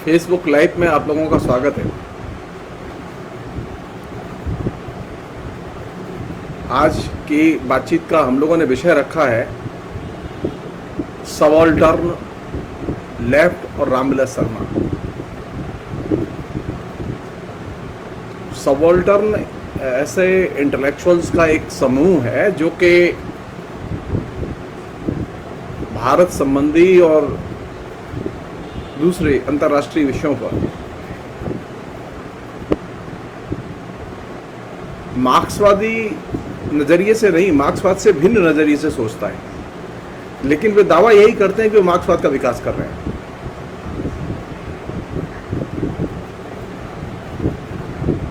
Facebook live में आप लोगों का स्वागत है। आज की बातचीत का हम लोगों ने विषय रखा है सबाल्टर्न लेफ्ट और रामविलास शर्मा। सबाल्टर्न ऐसे इंटेलेक्चुअल्स का एक समूह है जो कि भारत संबंधी और दूसरे अंतर्राष्ट्रीय विषयों पर मार्क्सवादी नज़रिए से नहीं, मार्क्सवाद से भिन्न नज़रिए से सोचता है, लेकिन वे दावा यही करते हैं कि वे मार्क्सवाद का विकास कर रहे हैं।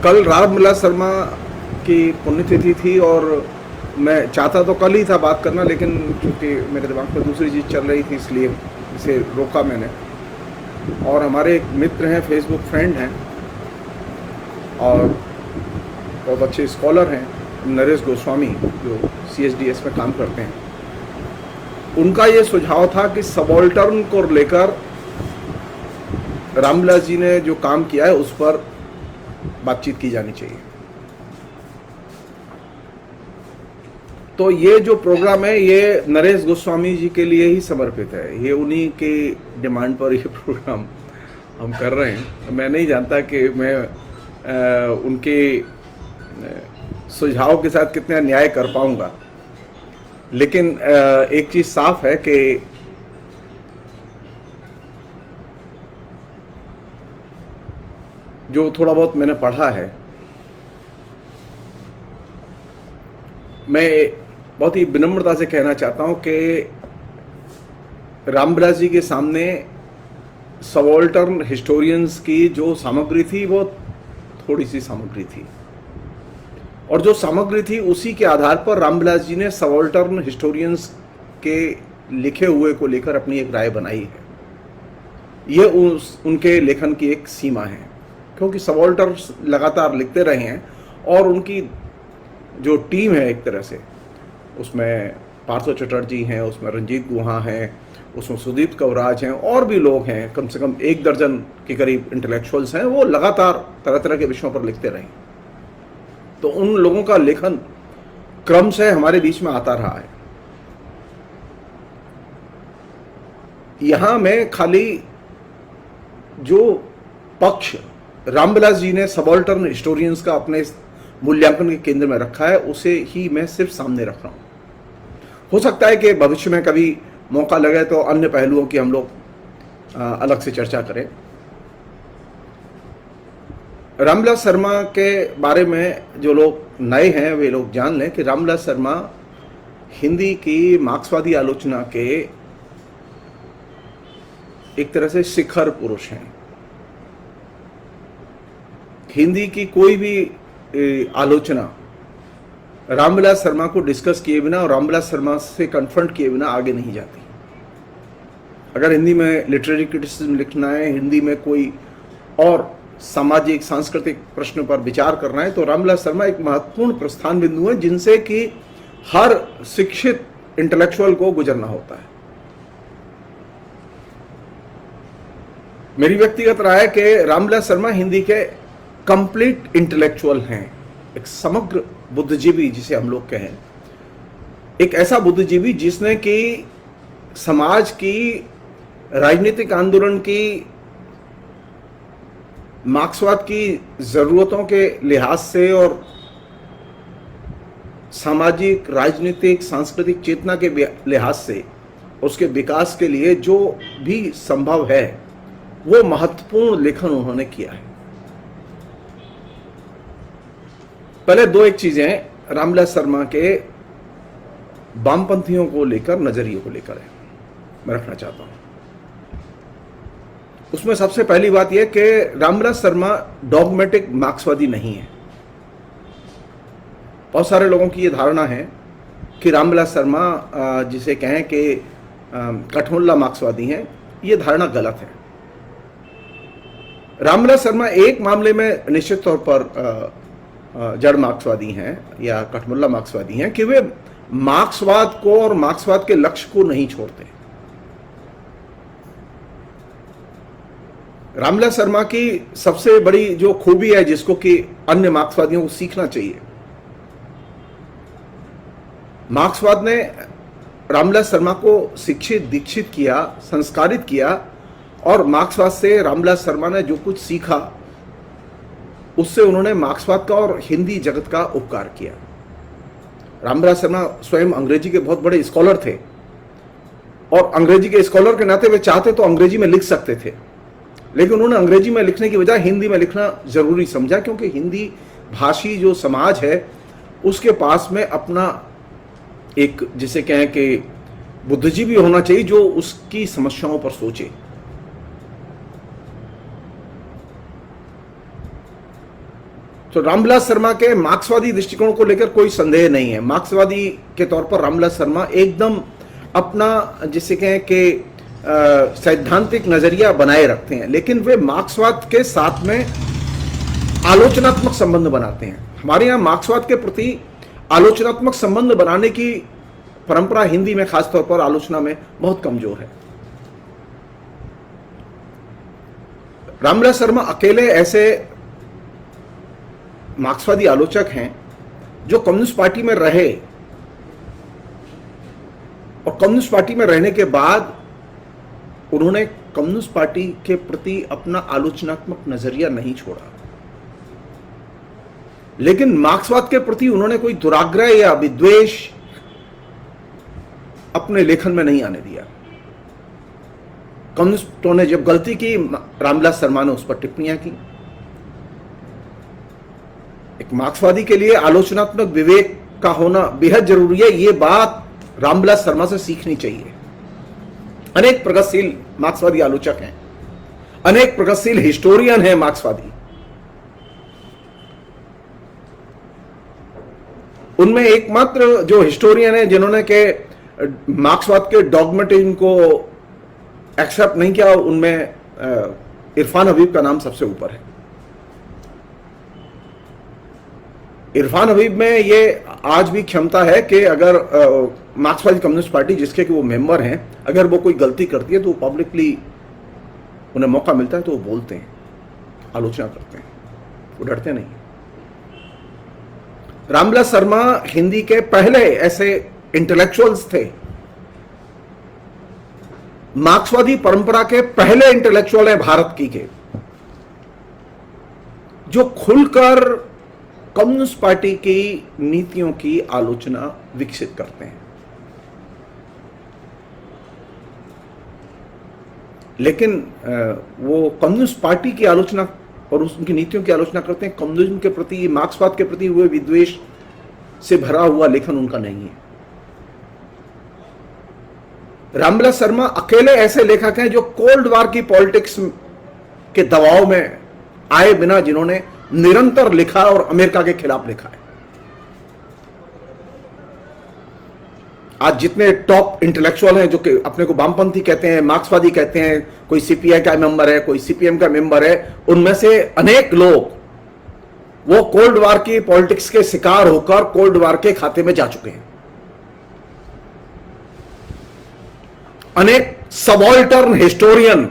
कल रामविलास शर्मा की पुण्यतिथि थी और मैं चाहता तो कल ही था बात करना, लेकिन क्योंकि मेरे दिमाग में दूसरी चीज़ चल रही थी इसलिए इसे रोका मैंने। और हमारे एक मित्र हैं, फेसबुक फ्रेंड हैं और बहुत अच्छे स्कॉलर हैं, नरेश गोस्वामी, जो CSDS में काम करते हैं। उनका ये सुझाव था कि सबाल्टर्न को लेकर रामविलास जी ने जो काम किया है उस पर बातचीत की जानी चाहिए। तो ये जो प्रोग्राम है ये नरेश गोस्वामी जी के लिए ही समर्पित है। ये उन्हीं के डिमांड पर ये प्रोग्राम हम कर रहे हैं। मैं नहीं जानता कि मैं उनके सुझाव के साथ कितना न्याय कर पाऊंगा, लेकिन एक चीज़ साफ है कि जो थोड़ा बहुत मैंने पढ़ा है, मैं बहुत ही विनम्रता से कहना चाहता हूं कि रामविलास जी के सामने सबाल्टर्न हिस्टोरियंस की जो सामग्री थी वो थोड़ी सी सामग्री थी, और जो सामग्री थी उसी के आधार पर रामविलास जी ने सबाल्टर्न हिस्टोरियंस के लिखे हुए को लेकर अपनी एक राय बनाई है। ये उनके लेखन की एक सीमा है, क्योंकि सबाल्टर्न्स लगातार लिखते रहे हैं और उनकी जो टीम है एक तरह से, उसमें पार्थो चटर्जी हैं, उसमें रंजीत गुहा हैं, उसमें सुदीप कवराज हैं, और भी लोग हैं, कम से कम 1 दर्जन के करीब इंटेलेक्चुअल्स हैं, वो लगातार तरह तरह के विषयों पर लिखते रहे। तो उन लोगों का लेखन क्रम से हमारे बीच में आता रहा है। यहां मैं खाली जो पक्ष रामविलास जी ने सबाल्टर्न हिस्टोरियंस का अपने मूल्यांकन के केंद्र में रखा है उसे ही मैं सिर्फ सामने रख रहा हूं। हो सकता है कि भविष्य में कभी मौका लगे तो अन्य पहलुओं की हम लोग अलग से चर्चा करें। रामविलास शर्मा के बारे में जो लोग नए हैं वे लोग जान लें कि रामविलास शर्मा हिंदी की मार्क्सवादी आलोचना के एक तरह से शिखर पुरुष हैं। हिंदी की कोई भी आलोचना रामविलास शर्मा को डिस्कस किए बिना और रामविलास शर्मा से कन्फ्रंट किए बिना आगे नहीं जाती। अगर हिंदी में लिटरेरी क्रिटिसिज्म लिखना है, हिंदी में कोई और सामाजिक सांस्कृतिक प्रश्न पर विचार करना है, तो रामविलास शर्मा एक महत्वपूर्ण प्रस्थान बिंदु है जिनसे कि हर शिक्षित इंटेलेक्चुअल को गुजरना होता है। मेरी व्यक्तिगत राय है कि रामविलास शर्मा हिंदी के कंप्लीट इंटेलेक्चुअल हैं, एक समग्र बुद्धिजीवी जिसे हम लोग कहें, एक ऐसा बुद्धिजीवी जिसने कि समाज की राजनीतिक आंदोलन की मार्क्सवाद की जरूरतों के लिहाज से और सामाजिक, राजनीतिक, सांस्कृतिक चेतना के लिहाज से उसके विकास के लिए जो भी संभव है वो महत्वपूर्ण लेखन उन्होंने किया है। पहले दो एक चीजें रामविलास शर्मा के वामपंथियों को लेकर, नजरिए को लेकर है, मैं रखना चाहता हूं। उसमें सबसे पहली बात यह कि रामविलास शर्मा डॉगमेटिक मार्क्सवादी नहीं है। बहुत सारे लोगों की यह धारणा है कि रामविलास शर्मा जिसे कहें कि कठमुल्ला मार्क्सवादी हैं, यह धारणा गलत है। रामविलास शर्मा एक मामले में निश्चित तौर पर जड़ मार्क्सवादी हैं या कठमुल्ला मार्क्सवादी हैं कि वे मार्क्सवाद को और मार्क्सवाद के लक्ष्य को नहीं छोड़ते। रामविलास शर्मा की सबसे बड़ी जो खूबी है जिसको कि अन्य मार्क्सवादियों को सीखना चाहिए, मार्क्सवाद ने रामविलास शर्मा को शिक्षित दीक्षित किया, संस्कारित किया, और मार्क्सवाद से रामविलास शर्मा ने जो कुछ सीखा उससे उन्होंने मार्क्सवाद का और हिंदी जगत का उपकार किया। रामविलास शर्मा स्वयं अंग्रेजी के बहुत बड़े स्कॉलर थे और अंग्रेजी के स्कॉलर के नाते वे चाहते तो अंग्रेजी में लिख सकते थे, लेकिन उन्होंने अंग्रेजी में लिखने की बजाय हिंदी में लिखना जरूरी समझा, क्योंकि हिंदी भाषी जो समाज है उसके पास में अपना एक, जिसे कहें कि बुद्धिजीवी होना चाहिए जो उसकी समस्याओं पर सोचे। तो रामविलास शर्मा के मार्क्सवादी दृष्टिकोण को लेकर कोई संदेह नहीं है। मार्क्सवादी के तौर पर रामविलास शर्मा एकदम अपना, जिसे कहें कि सैद्धांतिक नजरिया बनाए रखते हैं, लेकिन वे मार्क्सवाद के साथ में आलोचनात्मक संबंध बनाते हैं। हमारे यहाँ मार्क्सवाद के प्रति आलोचनात्मक संबंध बनाने की परंपरा हिंदी में खासतौर पर आलोचना में बहुत कमजोर है। रामविलास शर्मा अकेले ऐसे मार्क्सवादी आलोचक हैं जो कम्युनिस्ट पार्टी में रहे और कम्युनिस्ट पार्टी में रहने के बाद उन्होंने कम्युनिस्ट पार्टी के प्रति अपना आलोचनात्मक नजरिया नहीं छोड़ा, लेकिन मार्क्सवाद के प्रति उन्होंने कोई दुराग्रह या विद्वेष अपने लेखन में नहीं आने दिया। कम्युनिस्टों ने जब गलती की, रामविलास शर्मा ने उस पर टिप्पणियां की। एक मार्क्सवादी के लिए आलोचनात्मक विवेक का होना बेहद जरूरी है, यह बात रामविलास शर्मा से सीखनी चाहिए। अनेक प्रगतिशील मार्क्सवादी आलोचक हैं, अनेक प्रगतिशील हिस्टोरियन हैं मार्क्सवादी, उनमें एकमात्र जो हिस्टोरियन है जिन्होंने के मार्क्सवाद के डॉगमेटिज्म को एक्सेप्ट नहीं किया, उनमें इरफान हबीब का नाम सबसे ऊपर है। इरफान हबीब में ये आज भी क्षमता है कि अगर मार्क्सवादी कम्युनिस्ट पार्टी जिसके कि वो मेंबर हैं, अगर वो कोई गलती करती है तो वो पब्लिकली, उन्हें मौका मिलता है तो वो बोलते हैं, आलोचना करते हैं, वो डरते नहीं। रामविलास शर्मा हिंदी के पहले ऐसे इंटेलेक्चुअल्स थे, मार्क्सवादी परंपरा के पहले इंटेलेक्चुअल हैं भारत की के, जो खुलकर कम्युनिस्ट पार्टी की नीतियों की आलोचना विकसित करते हैं। लेकिन वो कम्युनिस्ट पार्टी की आलोचना और उनकी नीतियों की आलोचना करते हैं, कम्युनिज्म के प्रति, मार्क्सवाद के प्रति हुए विद्वेष से भरा हुआ लेखन उनका नहीं है। रामविलास शर्मा अकेले ऐसे लेखक हैं जो कोल्ड वार की पॉलिटिक्स के दबाव में आए बिना जिन्होंने निरंतर लिखा और अमेरिका के खिलाफ लिखा है। आज जितने टॉप इंटेलेक्चुअल हैं जो कि अपने को वामपंथी कहते हैं, मार्क्सवादी कहते हैं, कोई सीपीआई का मेंबर है, कोई सीपीएम का मेंबर है, उनमें से अनेक लोग वो कोल्ड वार की पॉलिटिक्स के शिकार होकर कोल्ड वार के खाते में जा चुके हैं। अनेक सबॉल्टर्न हिस्टोरियन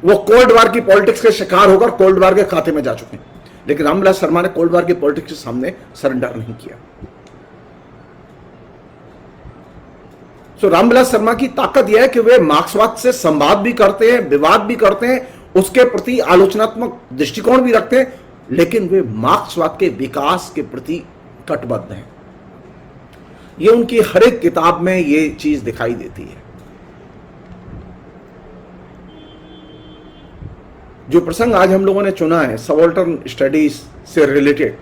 वो कोल्ड वार की पॉलिटिक्स के शिकार होकर कोल्ड वार के खाते में जा चुके हैं, लेकिन रामविलास शर्मा ने कोल्ड वार की पॉलिटिक्स के सामने सरेंडर नहीं किया। तो रामविलास शर्मा की ताकत यह है कि वे मार्क्सवाद से संवाद भी करते हैं, विवाद भी करते हैं, उसके प्रति आलोचनात्मक दृष्टिकोण भी रखते हैं, लेकिन वे मार्क्सवाद के विकास के प्रति कटिबद्ध हैं। ये उनकी हर एक किताब में ये चीज दिखाई देती है। जो प्रसंग आज हम लोगों ने चुना है सबाल्टर्न स्टडीज से रिलेटेड,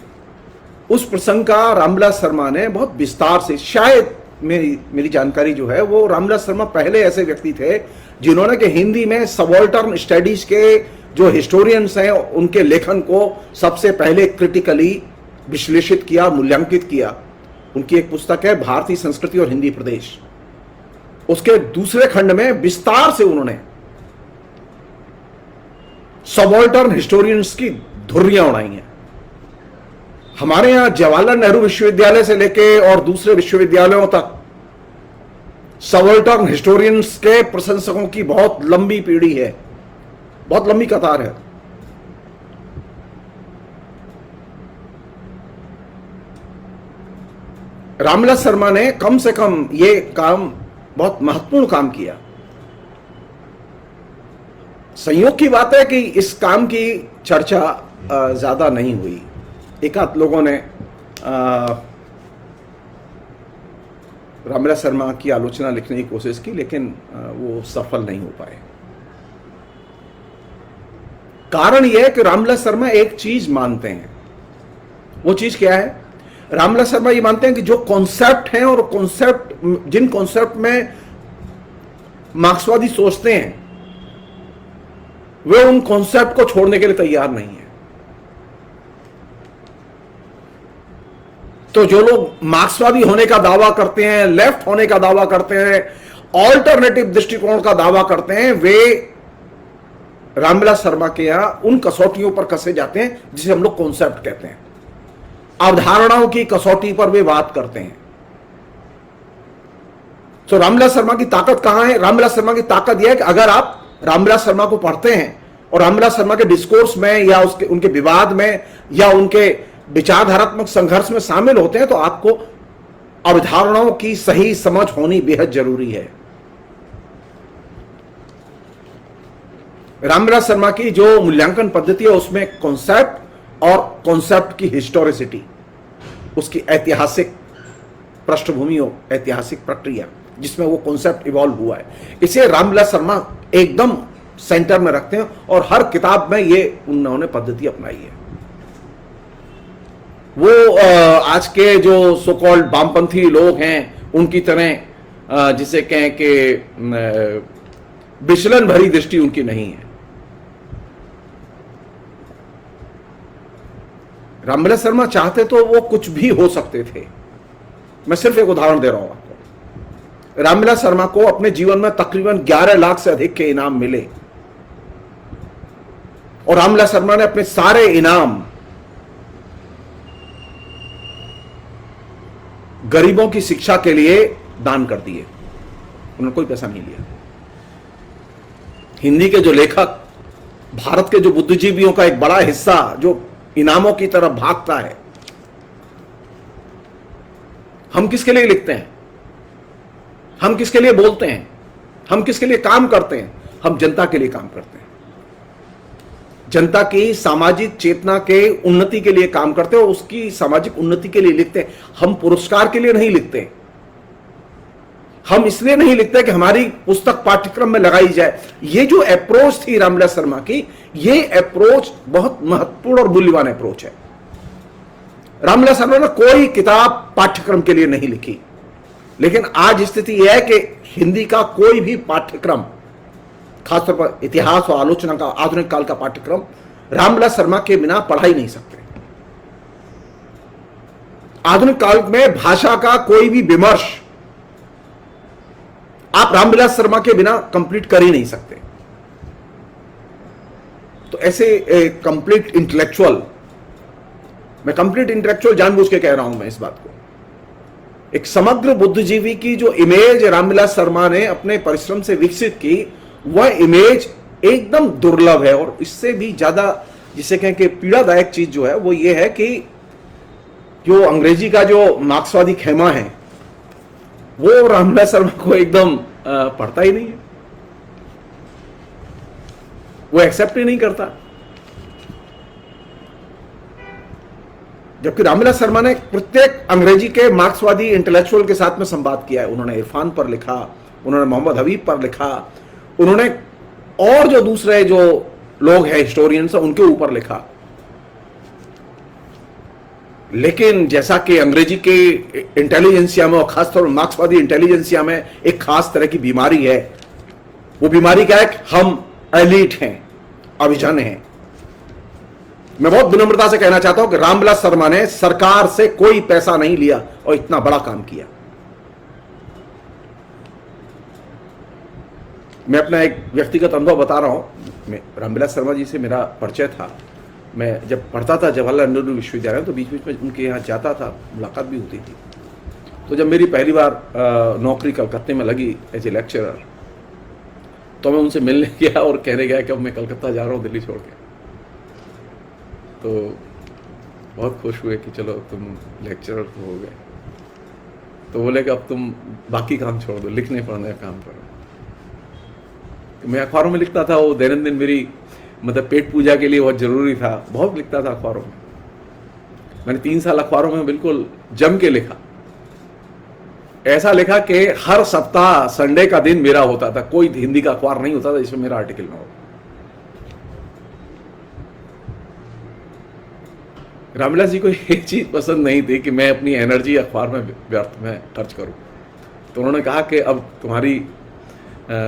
उस प्रसंग का रामविलास शर्मा ने बहुत विस्तार से, शायद मेरी जानकारी जो है वो रामविलास शर्मा पहले ऐसे व्यक्ति थे जिन्होंने कि हिंदी में सबाल्टर्न स्टडीज के जो हिस्टोरियंस हैं उनके लेखन को सबसे पहले क्रिटिकली विश्लेषित किया, मूल्यांकित किया। उनकी एक पुस्तक है भारतीय संस्कृति और हिंदी प्रदेश, उसके दूसरे खंड में विस्तार से उन्होंने सबाल्टर्न हिस्टोरियंस की धुर्रियां उड़ाई हैं। हमारे यहां जवाहरलाल नेहरू विश्वविद्यालय से लेके और दूसरे विश्वविद्यालयों तक सबाल्टर्न हिस्टोरियंस के प्रशंसकों की बहुत लंबी पीढ़ी है, बहुत लंबी कतार है। रामविलास शर्मा ने कम से कम ये काम, बहुत महत्वपूर्ण काम किया। संयोग की बात है कि इस काम की चर्चा ज्यादा नहीं हुई। एक आध लोगों ने रामविलास शर्मा की आलोचना लिखने की कोशिश की, लेकिन वो सफल नहीं हो पाए। कारण यह है कि रामविलास शर्मा एक चीज मानते हैं। वो चीज क्या है? रामविलास शर्मा ये मानते हैं कि जो कॉन्सेप्ट हैं और कॉन्सेप्ट, जिन कॉन्सेप्ट में मार्क्सवादी सोचते हैं, वे उन कॉन्सेप्ट को छोड़ने के लिए तैयार नहीं है। तो जो लोग मार्क्सवादी होने का दावा करते हैं, लेफ्ट होने का दावा करते हैं, ऑल्टरनेटिव दृष्टिकोण का दावा करते हैं, वे रामविलास शर्मा के यहां उन कसौटियों पर कसे जाते हैं जिसे हम लोग कॉन्सेप्ट कहते हैं। अवधारणाओं की कसौटी पर वे बात करते हैं। तो रामविलास शर्मा की ताकत कहां है? रामविलास शर्मा की ताकत यह है कि अगर आप रामविलास शर्मा को पढ़ते हैं और रामविलास शर्मा के डिस्कोर्स में या उनके विवाद में या उनके विचारधारात्मक संघर्ष में शामिल होते हैं, तो आपको अवधारणाओं की सही समझ होनी बेहद जरूरी है। रामविलास शर्मा की जो मूल्यांकन पद्धति है उसमें कॉन्सेप्ट और कॉन्सेप्ट की हिस्टोरिसिटी, उसकी ऐतिहासिक पृष्ठभूमि हो, ऐतिहासिक प्रक्रिया जिसमें वो कॉन्सेप्ट इवॉल्व हुआ है, इसे रामविलास शर्मा एकदम सेंटर में रखते हैं और हर किताब में ये उन्होंने पद्धति अपनाई है। वो आज के जो सो कॉल्ड वामपंथी लोग हैं उनकी तरह जिसे कहें कि विचलन भरी दृष्टि उनकी नहीं है। रामविलास शर्मा चाहते तो वो कुछ भी हो सकते थे। मैं सिर्फ एक उदाहरण दे रहा हूं आपको। रामविलास शर्मा को अपने जीवन में तकरीबन 11 लाख से अधिक के इनाम मिले और रामविलास शर्मा ने अपने सारे इनाम गरीबों की शिक्षा के लिए दान कर दिए। उन्होंने कोई पैसा नहीं लिया। हिंदी के जो लेखक, भारत के जो बुद्धिजीवियों का एक बड़ा हिस्सा जो इनामों की तरफ भागता है, हम किसके लिए लिखते हैं? हम किसके लिए बोलते हैं? हम किसके लिए काम करते हैं? हम जनता के लिए काम करते हैं। जनता की सामाजिक चेतना के उन्नति के लिए काम करते हैं और उसकी सामाजिक उन्नति के लिए लिखते हैं। हम पुरस्कार के लिए नहीं लिखते। हम इसलिए नहीं लिखते कि हमारी पुस्तक पाठ्यक्रम में लगाई जाए। ये जो अप्रोच थी रामविलास शर्मा की, ये अप्रोच बहुत महत्वपूर्ण और मूल्यवान अप्रोच है। रामविलास शर्मा ने कोई किताब पाठ्यक्रम के लिए नहीं लिखी, लेकिन आज स्थिति यह है कि हिंदी का कोई भी पाठ्यक्रम, खासतौर पर इतिहास और आलोचना का आधुनिक काल का पाठ्यक्रम, रामविलास शर्मा के बिना पढ़ा ही नहीं सकते। आधुनिक काल में भाषा का कोई भी विमर्श आप रामविलास शर्मा के बिना कंप्लीट कर ही नहीं सकते। तो ऐसे कंप्लीट इंटेलेक्चुअल, मैं कंप्लीट इंटेलेक्चुअल जानबूझ के कह रहा हूं मैं इस बात को, एक समग्र बुद्धिजीवी की जो इमेज रामविलास शर्मा ने अपने परिश्रम से विकसित की, वह इमेज एकदम दुर्लभ है। और इससे भी ज्यादा जिसे कहें कि पीड़ादायक चीज जो है वो ये है कि जो अंग्रेजी का जो मार्क्सवादी खेमा है वो रामविलास शर्मा को एकदम पढ़ता ही नहीं है, वो एक्सेप्ट ही नहीं करता। जबकि रामविलास शर्मा ने प्रत्येक अंग्रेजी के मार्क्सवादी इंटेलेक्चुअल के साथ में संवाद किया है। उन्होंने इरफान पर लिखा, उन्होंने मोहम्मद हबीब पर लिखा, उन्होंने और जो दूसरे जो लोग हैं हिस्टोरियंस उनके ऊपर लिखा। लेकिन जैसा कि अंग्रेजी के इंटेलिजेंसिया में और खासतौर पर मार्क्सवादी इंटेलिजेंसिया में एक खास तरह की बीमारी है, वो बीमारी क्या है? हम एलीट हैं, अभिजन हैं। मैं बहुत विनम्रता से कहना चाहता हूं कि रामविलास शर्मा ने सरकार से कोई पैसा नहीं लिया और इतना बड़ा काम किया। मैं अपना एक व्यक्तिगत अनुभव बता रहा हूं। मैं रामविलास शर्मा जी से मेरा परिचय था। मैं जब पढ़ता था जवाहरलाल नेहरू विश्वविद्यालय, तो बीच बीच में उनके यहाँ जाता था, मुलाकात भी होती थी। तो जब मेरी पहली बार नौकरी कलकत्ते में लगी एज ए लेक्चरर, तो मैं उनसे मिलने गया और कहने गया कि अब मैं कलकत्ता जा रहा हूँ दिल्ली छोड़ के। तो बहुत खुश हुए कि चलो तुम लेक्चरर तो हो गए। तो बोले कि अब तुम बाकी काम छोड़ दो, लिखने पढ़ने का काम करो। मैं अखबारों में लिखता था, वो दैनंदिन मेरी मतलब पेट पूजा के लिए बहुत जरूरी था, बहुत लिखता था अखबारों में। मैंने 3 साल अखबारों में बिल्कुल जम के लिखा। ऐसा लिखा कि हर सप्ताह संडे का दिन मेरा होता था, कोई हिंदी का अखबार नहीं होता था जिसमें मेरा आर्टिकल ना हो। रामविलास जी को एक चीज पसंद नहीं थी कि मैं अपनी एनर्जी अखबार में व्यर्थ में खर्च करूं। तो उन्होंने कहा कि अब तुम्हारी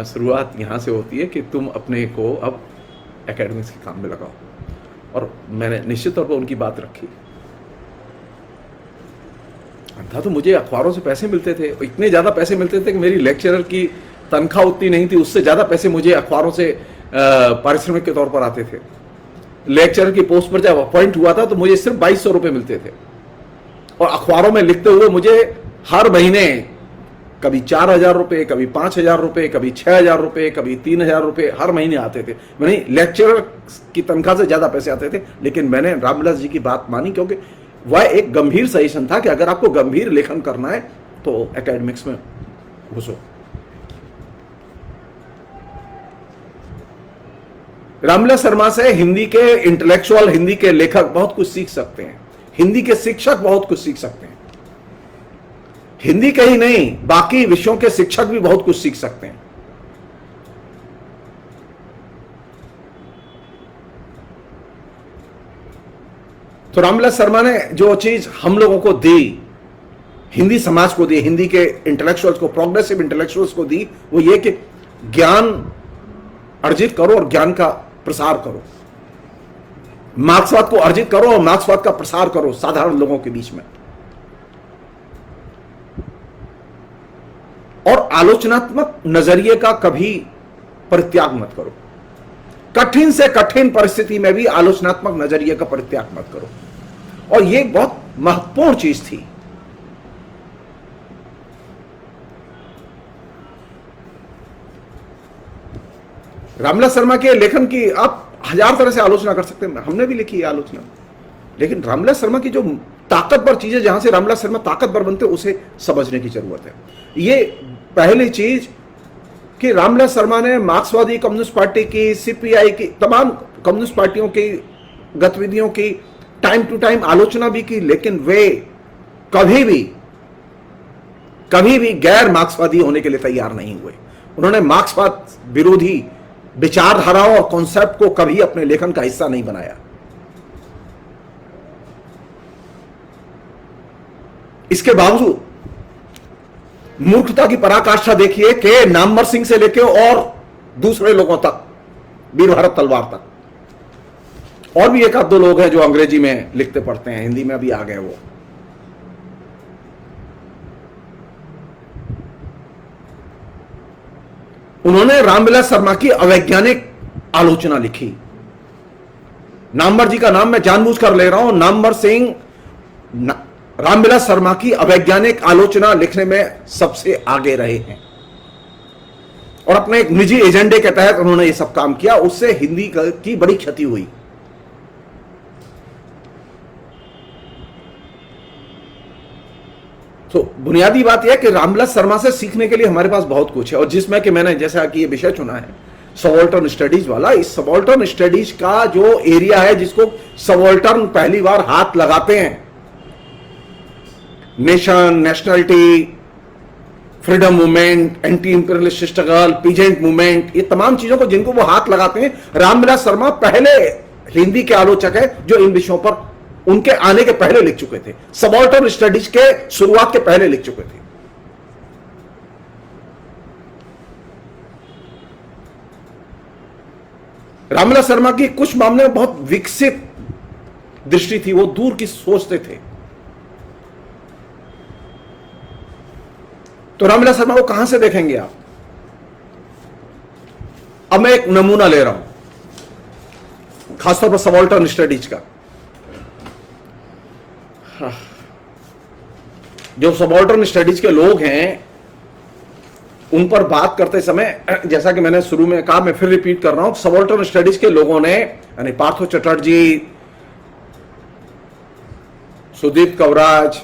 शुरुआत यहां से होती है कि तुम अपने को अब एकेडमिक्स के काम में लगाओ। और मैंने निश्चित तौर पर उनकी बात रखी। था तो मुझे अखबारों से पैसे मिलते थे, इतने ज्यादा पैसे मिलते थे कि मेरी लेक्चरर की तनख्वाह उतनी नहीं थी, उससे ज्यादा पैसे मुझे अखबारों से पारिश्रमिक के तौर पर आते थे। लेक्चरर की पोस्ट पर जब अपॉइंट हुआ था तो मुझे सिर्फ 2200 रुपए मिलते थे, और अखबारों में लिखते हुए मुझे हर महीने कभी 4000 रुपए, कभी 5000 रुपए, कभी 6000 रुपए, कभी 3000 रुपए हर महीने आते थे। मैंने लेक्चरर की तनख्वाह से ज्यादा पैसे आते थे, लेकिन मैंने रामविलास जी की बात मानी, क्योंकि वह एक गंभीर सजेशन था कि अगर आपको गंभीर लेखन करना है तो एकेडमिक्स में घुसो। रामविलास शर्मा से हिंदी के इंटेलेक्चुअल, हिंदी के लेखक बहुत कुछ सीख सकते हैं, हिंदी के शिक्षक बहुत कुछ सीख सकते हैं। हिंदी के ही नहीं, बाकी विषयों के शिक्षक भी बहुत कुछ सीख सकते हैं। तो रामविलास शर्मा ने जो चीज हम लोगों को दी, हिंदी समाज को दी, हिंदी के इंटेलेक्चुअल्स को, प्रोग्रेसिव इंटेलेक्चुअल्स को दी, वो ये कि ज्ञान अर्जित करो और ज्ञान का प्रसार करो। मार्क्सवाद को अर्जित करो और मार्क्सवाद का प्रसार करो साधारण लोगों के बीच में। और आलोचनात्मक नजरिए का कभी परित्याग मत करो। कठिन से कठिन परिस्थिति में भी आलोचनात्मक नजरिए का परित्याग मत करो। और यह बहुत महत्वपूर्ण चीज थी। रामविलास शर्मा के लेखन की आप 1000 तरह से आलोचना कर सकते हैं, हमने भी लिखी है आलोचना, लेकिन रामविलास शर्मा की जो ताकतवर चीजें, जहां से रामविलास शर्मा ताकतवर बनते, उसे समझने की जरूरत है। ये पहली चीज कि रामविलास शर्मा ने मार्क्सवादी कम्युनिस्ट पार्टी की, सीपीआई की, तमाम कम्युनिस्ट पार्टियों की गतिविधियों की टाइम टू टाइम आलोचना भी की, लेकिन वे कभी भी गैर मार्क्सवादी होने के लिए तैयार नहीं हुए। उन्होंने मार्क्सवाद विरोधी विचारधाराओं और कॉन्सेप्ट को कभी अपने लेखन का हिस्सा नहीं बनाया। इसके बावजूद मूर्खता की पराकाष्ठा देखिए कि नामवर सिंह से लेकर और दूसरे लोगों तक, वीरभरत तलवार तक, और भी एक आध दो लोग हैं जो अंग्रेजी में लिखते पढ़ते हैं, हिंदी में अभी आ गए वो। उन्होंने रामविलास शर्मा की अवैज्ञानिक आलोचना लिखी। नामवर जी का नाम मैं जानबूझकर ले रहा हूं। नामवर सिंह रामविलास शर्मा की अवैज्ञानिक आलोचना लिखने में सबसे आगे रहे हैं, और अपने एक निजी एजेंडे के तहत उन्होंने यह सब काम किया। उससे हिंदी की बड़ी क्षति हुई। तो बुनियादी बात यह है कि रामविलास शर्मा से सीखने के लिए हमारे पास बहुत कुछ है, और जिसमें कि मैंने जैसा कि ये विषय चुना है सबाल्टर्न स्टडीज वाला, इस सबाल्टर्न स्टडीज का जो एरिया है जिसको सबाल्टर्न पहली बार हाथ लगाते हैं, nation, nationality, freedom movement, anti imperialist struggle, peasant movement, ये तमाम चीजों को जिनको वो हाथ लगाते हैं, रामविलास शर्मा पहले हिंदी के आलोचक है जो इन विषयों पर उनके आने के पहले लिख चुके थे, सबाल्टर्न स्टडीज के शुरुआत के पहले लिख चुके थे। रामविलास शर्मा की कुछ मामले में बहुत विकसित दृष्टि थी, वो दूर की सोचते थे। तो रामविलास शर्मा को कहां से देखेंगे आप? अब मैं एक नमूना ले रहा हूं खासतौर पर सबाल्टर्न स्टडीज का। जो सबाल्टर्न स्टडीज के लोग हैं उन पर बात करते समय, जैसा कि मैंने शुरू में कहा, मैं फिर रिपीट कर रहा हूं, सबाल्टर्न स्टडीज के लोगों ने, यानी पार्थो चटर्जी, सुदीप कवराज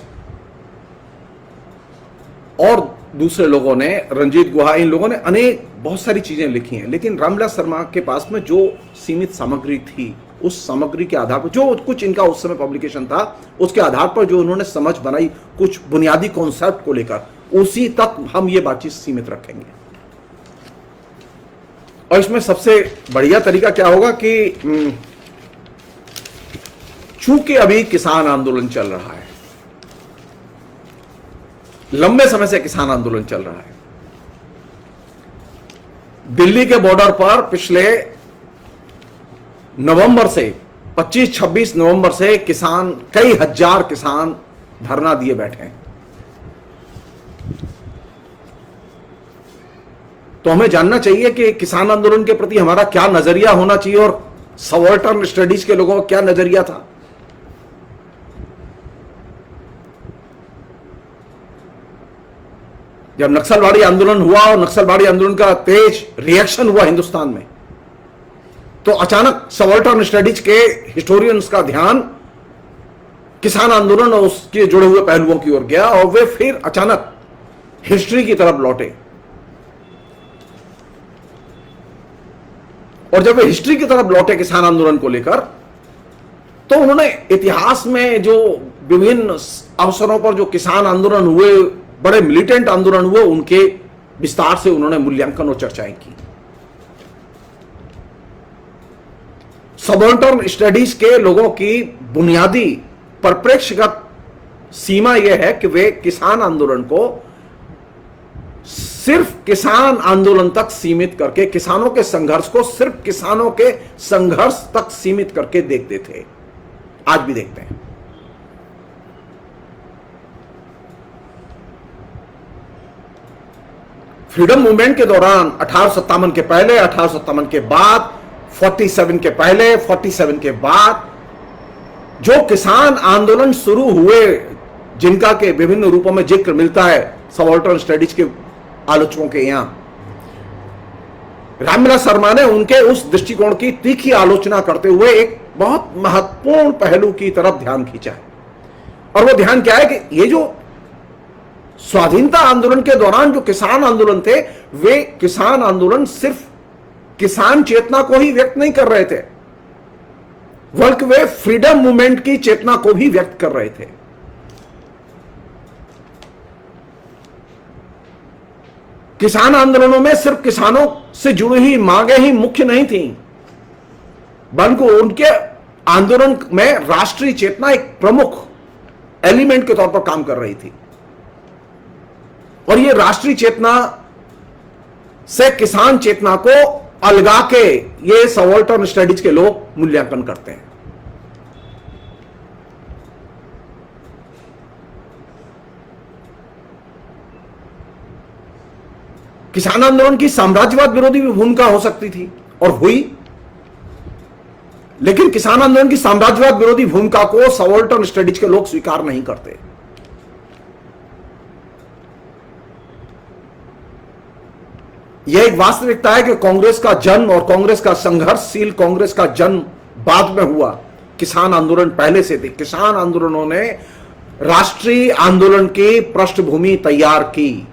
और दूसरे लोगों ने, रंजीत गुहा, इन लोगों ने अनेक बहुत सारी चीजें लिखी हैं, लेकिन रामविलास शर्मा के पास में जो सीमित सामग्री थी, उस सामग्री के आधार पर जो कुछ इनका उस समय पब्लिकेशन था, उसके आधार पर जो उन्होंने समझ बनाई कुछ बुनियादी कॉन्सेप्ट को लेकर, उसी तक हम ये बातचीत सीमित रखेंगे। और इसमें सबसे बढ़िया तरीका क्या होगा कि चूंकि अभी किसान आंदोलन चल रहा है, लंबे समय से किसान आंदोलन चल रहा है, दिल्ली के बॉर्डर पर पिछले नवंबर से 25-26 नवंबर से किसान, कई हजार किसान धरना दिए बैठे हैं। तो हमें जानना चाहिए कि किसान आंदोलन के प्रति हमारा क्या नजरिया होना चाहिए और सबाल्टर्न स्टडीज के लोगों का क्या नजरिया था। जब नक्सलवादी आंदोलन हुआ और नक्सलवादी आंदोलन का तेज रिएक्शन हुआ हिंदुस्तान में, तो अचानक सबाल्टर्न स्टडीज के हिस्टोरियंस का ध्यान किसान आंदोलन और उसके जुड़े हुए पहलुओं की ओर गया और वे फिर अचानक हिस्ट्री की तरफ लौटे। और जब वे हिस्ट्री की तरफ लौटे किसान आंदोलन को लेकर, तो उन्होंने इतिहास में जो विभिन्न अवसरों पर जो किसान आंदोलन हुए, बड़े मिलिटेंट आंदोलन हुए, उनके विस्तार से उन्होंने मूल्यांकन और चर्चाएं की। सबाल्टर्न स्टडीज के लोगों की बुनियादी परिप्रेक्ष्यगत सीमा यह है कि वे किसान आंदोलन को सिर्फ किसान आंदोलन तक सीमित करके, किसानों के संघर्ष को सिर्फ किसानों के संघर्ष तक सीमित करके देखते थे, आज भी देखते हैं। फ्रीडम मूवमेंट के दौरान 1857 के पहले, 1857 के बाद, 47 के पहले, 47 के बाद जो किसान आंदोलन शुरू हुए, जिनका के विभिन्न रूपों में जिक्र मिलता है सबाल्टर्न स्टडीज के आलोचकों के यहां, रामविलास शर्मा ने उनके उस दृष्टिकोण की तीखी आलोचना करते हुए एक बहुत महत्वपूर्ण पहलू की तरफ ध्यान खींचा है। और वो ध्यान क्या है कि ये जो स्वाधीनता आंदोलन के दौरान जो किसान आंदोलन थे, वे किसान आंदोलन सिर्फ किसान चेतना को ही व्यक्त नहीं कर रहे थे, बल्कि वे फ्रीडम मूवमेंट की चेतना को भी व्यक्त कर रहे थे। किसान आंदोलनों में सिर्फ किसानों से जुड़ी हुई मांगे ही मुख्य नहीं थी, बल्कि उनके आंदोलन में राष्ट्रीय चेतना एक प्रमुख एलिमेंट के तौर पर काम कर रही थी। और ये राष्ट्रीय चेतना से किसान चेतना को अलगा के ये सबाल्टर्न स्टडीज के लोग मूल्यांकन करते हैं। किसान आंदोलन की साम्राज्यवाद विरोधी भी भूमिका हो सकती थी और हुई, लेकिन किसान आंदोलन की साम्राज्यवाद विरोधी भूमिका को सबाल्टर्न स्टडीज के लोग स्वीकार नहीं करते। यह एक वास्तविकता है कि कांग्रेस का जन्म और कांग्रेस का संघर्षशील कांग्रेस का जन्म बाद में हुआ, किसान आंदोलन पहले से थे। किसान आंदोलनों ने राष्ट्रीय आंदोलन की पृष्ठभूमि तैयार की।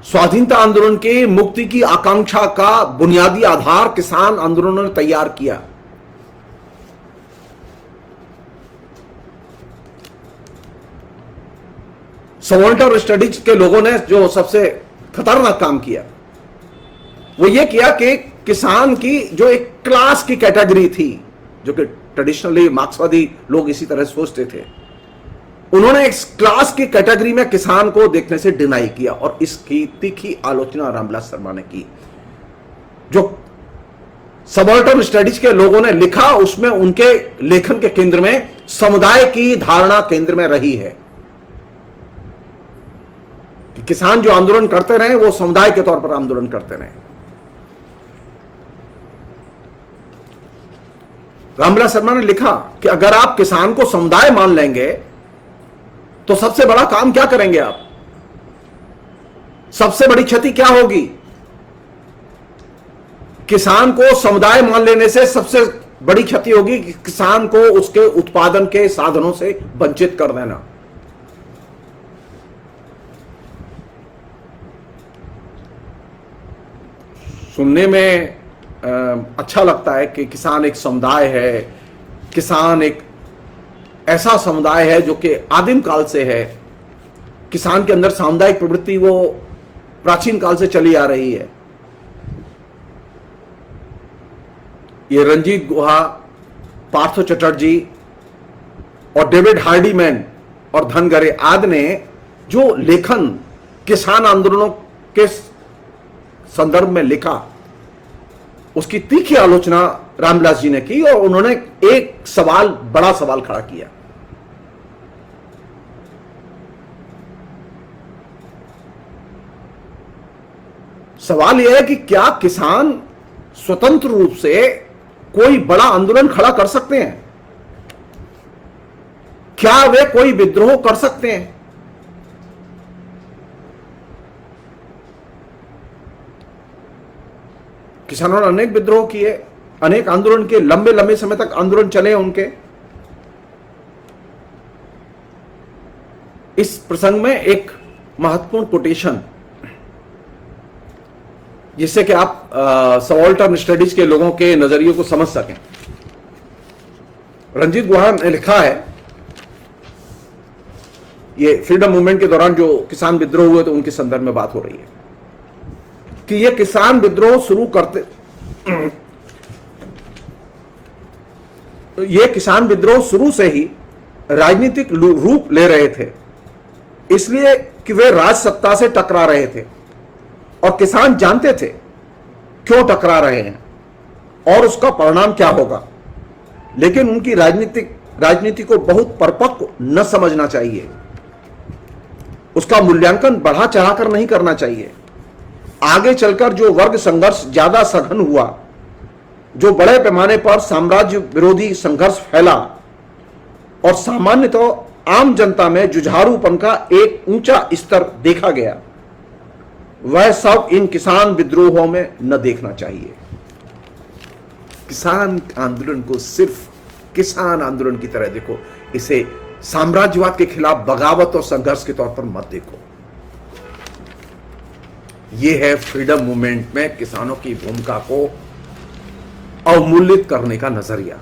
स्वाधीनता आंदोलन के मुक्ति की आकांक्षा का बुनियादी आधार किसान आंदोलनों ने तैयार किया। सबाल्टर्न स्टडीज के लोगों ने जो सबसे खतरनाक काम किया वो ये किया कि किसान की जो एक क्लास की कैटेगरी थी, जो कि ट्रेडिशनली मार्क्सवादी लोग इसी तरह सोचते थे, उन्होंने एक क्लास की कैटेगरी में किसान को देखने से डिनाई किया और इसकी तीखी आलोचना रामविलास शर्मा ने की। जो सबाल्टर्न स्टडीज के लोगों ने लिखा उसमें उनके लेखन के केंद्र में समुदाय की धारणा केंद्र में रही है कि किसान जो आंदोलन करते रहे वो समुदाय के तौर पर आंदोलन करते रहे। रामविलास शर्मा ने लिखा कि अगर आप किसान को समुदाय मान लेंगे तो सबसे बड़ा काम क्या करेंगे आप? सबसे बड़ी क्षति क्या होगी? किसान को समुदाय मान लेने से सबसे बड़ी क्षति होगी कि किसान को उसके उत्पादन के साधनों से वंचित कर देना। सुनने में अच्छा लगता है कि किसान एक समुदाय है, किसान एक ऐसा समुदाय है जो कि आदिम काल से है। किसान के अंदर सामुदायिक प्रवृत्ति वो प्राचीन काल से चली आ रही है। ये रंजीत गुहा, पार्थो चटर्जी और डेविड हार्डीमैन और धनगरे आदि ने जो लेखन किसान आंदोलनों के संदर्भ में लिखा, उसकी तीखी आलोचना रामविलास जी ने की और उन्होंने एक सवाल, बड़ा सवाल खड़ा किया। सवाल यह है कि क्या किसान स्वतंत्र रूप से कोई बड़ा आंदोलन खड़ा कर सकते हैं? क्या वे कोई विद्रोह कर सकते हैं? किसानों ने अनेक विद्रोह किए, अनेक आंदोलन किए, लंबे लंबे समय तक आंदोलन चले उनके। इस प्रसंग में एक महत्वपूर्ण कोटेशन, जिससे कि आप सबाल्टर्न स्टडीज के लोगों के नजरिए को समझ सकें। रंजीत गुहा ने लिखा है, ये फ्रीडम मूवमेंट के दौरान जो किसान विद्रोह हुए थे उनके संदर्भ में बात हो रही है कि ये किसान विद्रोह शुरू करते, ये किसान विद्रोह शुरू से ही राजनीतिक रूप ले रहे थे, इसलिए कि वे राज सत्ता से टकरा रहे थे और किसान जानते थे क्यों टकरा रहे हैं और उसका परिणाम क्या होगा। लेकिन उनकी राजनीति को बहुत परिपक्व न समझना चाहिए, उसका मूल्यांकन बढ़ा चढ़ाकर नहीं करना चाहिए। आगे चलकर जो वर्ग संघर्ष ज्यादा सघन हुआ, जो बड़े पैमाने पर साम्राज्य विरोधी संघर्ष फैला और सामान्यतः आम जनता में जुझारूपन का एक ऊंचा स्तर देखा गया, वह सब इन किसान विद्रोहों में न देखना चाहिए। किसान आंदोलन को सिर्फ किसान आंदोलन की तरह देखो, इसे साम्राज्यवाद के खिलाफ बगावत और संघर्ष के तौर पर मत देखो। यह है फ्रीडम मूवमेंट में किसानों की भूमिका को अवमूल्यित करने का नजरिया।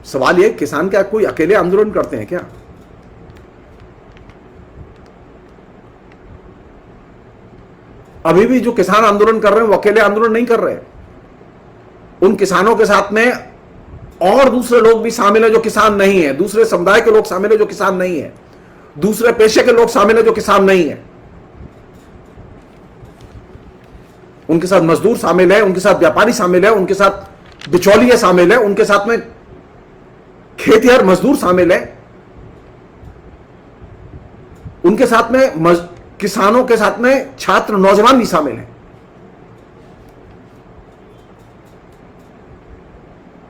सवाल यह, किसान क्या कोई अकेले आंदोलन करते हैं क्या? अभी भी जो किसान आंदोलन कर रहे हैं वो अकेले आंदोलन नहीं कर रहे। उन किसानों के साथ में और दूसरे लोग भी शामिल है जो किसान नहीं है, दूसरे समुदाय के लोग शामिल है जो किसान नहीं है, दूसरे पेशे के लोग शामिल है जो किसान नहीं है। उनके साथ मजदूर शामिल है, उनके साथ व्यापारी शामिल है, उनके साथ बिचौलिए शामिल है, उनके साथ में खेतिहर मजदूर शामिल है, उनके साथ में किसानों के साथ में छात्र नौजवान भी शामिल हैं।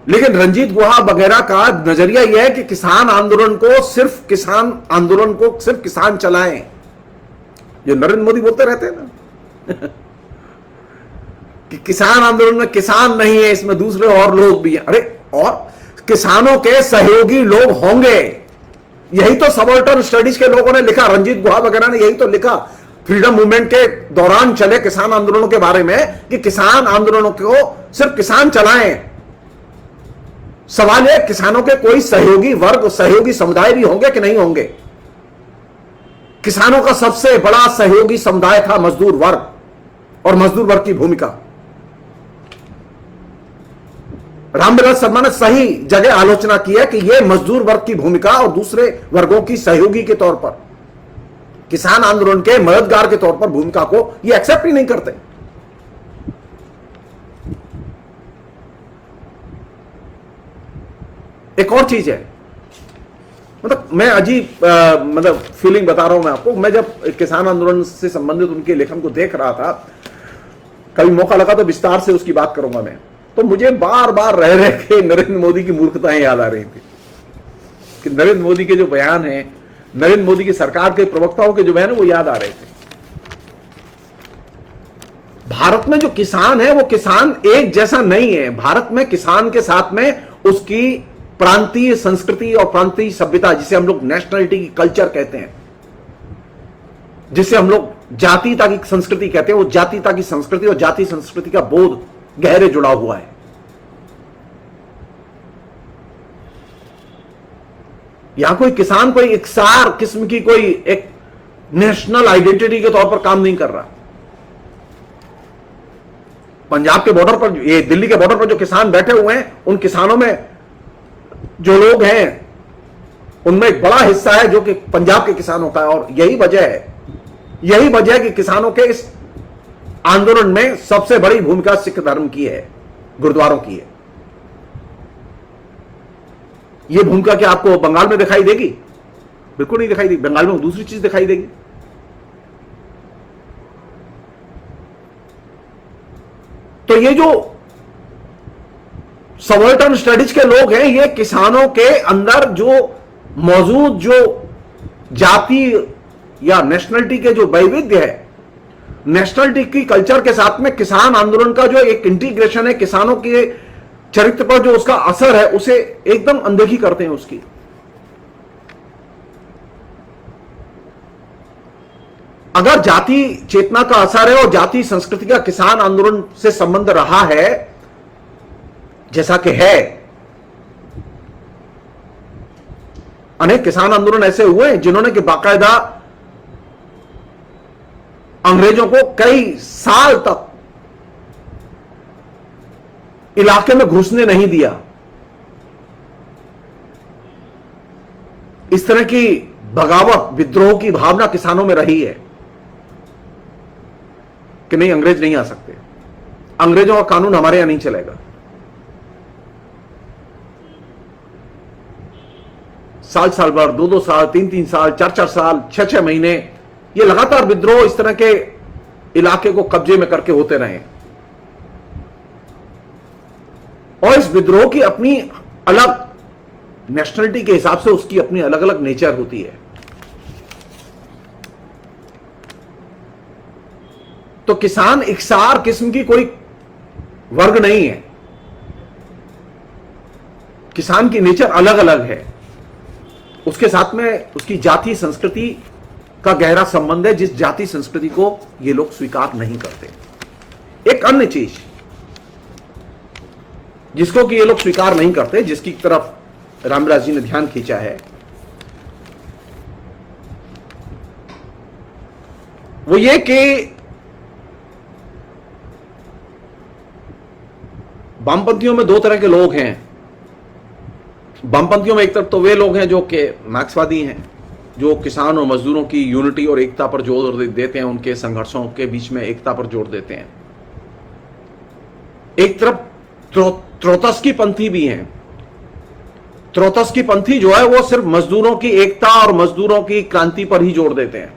लेकिन रंजीत गुहा वगैरह का नजरिया यह है कि किसान आंदोलन को सिर्फ किसान चलाएं। जो नरेंद्र मोदी बोलते रहते हैं ना कि किसान आंदोलन में किसान नहीं है, इसमें दूसरे और लोग भी हैं। अरे, और किसानों के सहयोगी लोग होंगे। यही तो सबाल्टर्न स्टडीज के लोगों ने लिखा, रंजीत गुहा वगैरह ने यही तो लिखा फ्रीडम मूवमेंट के दौरान चले किसान आंदोलनों के बारे में कि किसान आंदोलनों को सिर्फ किसान चलाएं। सवाल है, किसानों के कोई सहयोगी वर्ग, सहयोगी समुदाय भी होंगे कि नहीं होंगे? किसानों का सबसे बड़ा सहयोगी समुदाय था मजदूर वर्ग, और मजदूर वर्ग की भूमिका रामविलास शर्मा ने सही जगह आलोचना की है कि यह मजदूर वर्ग की भूमिका और दूसरे वर्गों की सहयोगी के तौर पर, किसान आंदोलन के मददगार के तौर पर भूमिका को यह एक्सेप्ट ही नहीं करते। एक और चीज है, मतलब मैं अजीब मतलब फीलिंग बता रहा हूं मैं आपको। मैं जब किसान आंदोलन से संबंधित उनके लेखन को देख रहा था, कभी मौका लगा तो विस्तार से उसकी बात करूंगा मैं। तो मुझे बार बार रह रह के नरेंद्र मोदी की मूर्खताएं याद आ रही थी कि नरेंद्र मोदी के जो बयान हैं, नरेंद्र मोदी की सरकार के प्रवक्ताओं के जो बयान है वो याद आ रहे थे। भारत में जो किसान है वो किसान एक जैसा नहीं है। भारत में किसान के साथ में उसकी प्रांतीय संस्कृति और प्रांतीय सभ्यता, जिसे हम लोग नेशनलिटी की कल्चर कहते हैं, जिसे हम लोग जातीयता की संस्कृति कहते हैं, वो जातीयता की संस्कृति और जाति संस्कृति का बोध गहरे जुड़ा हुआ है। यहां कोई किसान कोई एकसार किस्म की कोई एक नेशनल आइडेंटिटी के तौर पर काम नहीं कर रहा। पंजाब के बॉर्डर पर, ये दिल्ली के बॉर्डर पर जो किसान बैठे हुए हैं, उन किसानों में जो लोग हैं उनमें एक बड़ा हिस्सा है जो कि पंजाब के किसानों का है। और यही वजह है कि किसानों के इस आंदोलन में सबसे बड़ी भूमिका सिख धर्म की है, गुरुद्वारों की है। यह भूमिका क्या आपको बंगाल में दिखाई देगी? बिल्कुल नहीं दिखाई देगी। बंगाल में दूसरी चीज दिखाई देगी। तो ये जो सबाल्टर्न स्टडीज के लोग हैं, ये किसानों के अंदर जो मौजूद जो जाति या नेशनलिटी के जो वैविध्य है, नेशनलिटी की कल्चर के साथ में किसान आंदोलन का जो एक इंटीग्रेशन है, किसानों के चरित्र पर जो उसका असर है, उसे एकदम अनदेखी करते हैं उसकी। अगर जाति चेतना का असर है और जाति संस्कृति का किसान आंदोलन से संबंध रहा है, जैसा कि है, अनेक किसान आंदोलन ऐसे हुए हैं जिन्होंने कि बाकायदा अंग्रेजों को कई साल तक इलाके में घुसने नहीं दिया। इस तरह की बगावत, विद्रोह की भावना किसानों में रही है कि नहीं, अंग्रेज नहीं आ सकते, अंग्रेजों का कानून हमारे यहां नहीं चलेगा। साल भर, 2 साल, 3 साल, 4 साल, 6 महीने, ये लगातार विद्रोह इस तरह के इलाके को कब्जे में करके होते रहे। और इस विद्रोह की अपनी अलग नेशनलिटी के हिसाब से उसकी अपनी अलग अलग नेचर होती है। तो किसान इकसार किस्म की कोई वर्ग नहीं है। किसान की नेचर अलग अलग है। उसके साथ में उसकी जाति संस्कृति का गहरा संबंध है, जिस जाति संस्कृति को ये लोग स्वीकार नहीं करते। एक अन्य चीज जिसको कि ये लोग स्वीकार नहीं करते, जिसकी तरफ रामविलास जी ने ध्यान खींचा है, वो ये कि वामपंथियों में 2 तरह के लोग हैं। वामपंथियों में एक तरफ तो वे लोग हैं जो कि मार्क्सवादी हैं, जो किसान और मजदूरों की यूनिटी और एकता पर जोर देते हैं, उनके संघर्षों के बीच में एकता पर जोर देते हैं। एक तरफ त्रोत्स्की पंथी भी हैं। त्रोत्स्की पंथी जो है वो सिर्फ मजदूरों की एकता और मजदूरों की क्रांति पर ही जोर देते हैं।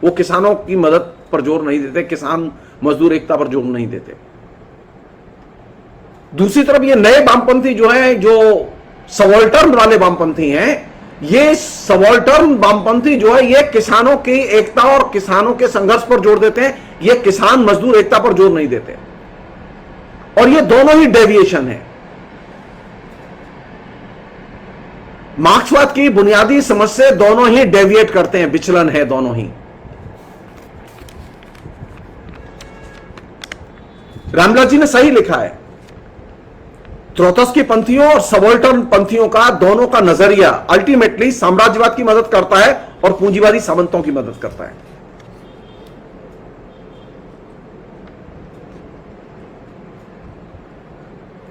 वो किसानों की मदद पर जोर नहीं देते, किसान मजदूर एकता पर जोर नहीं देते। दूसरी तरफ ये नए वामपंथी जो हैं, जो सबाल्टर्न वाले वामपंथी हैं, ये सबाल्टर्न वामपंथी जो है ये किसानों की एकता और किसानों के संघर्ष पर जोर देते हैं, ये किसान मजदूर एकता पर जोर नहीं देते। और ये दोनों ही डेविएशन है। मार्क्सवाद की बुनियादी समझ से दोनों ही डेविएट करते हैं, विचलन है दोनों ही। रामविलास जी ने सही लिखा है, त्रोत्स्की पंथियों और सबाल्टर्न पंथियों का दोनों का नजरिया अल्टीमेटली साम्राज्यवाद की मदद करता है और पूंजीवादी सामंतों की मदद करता है।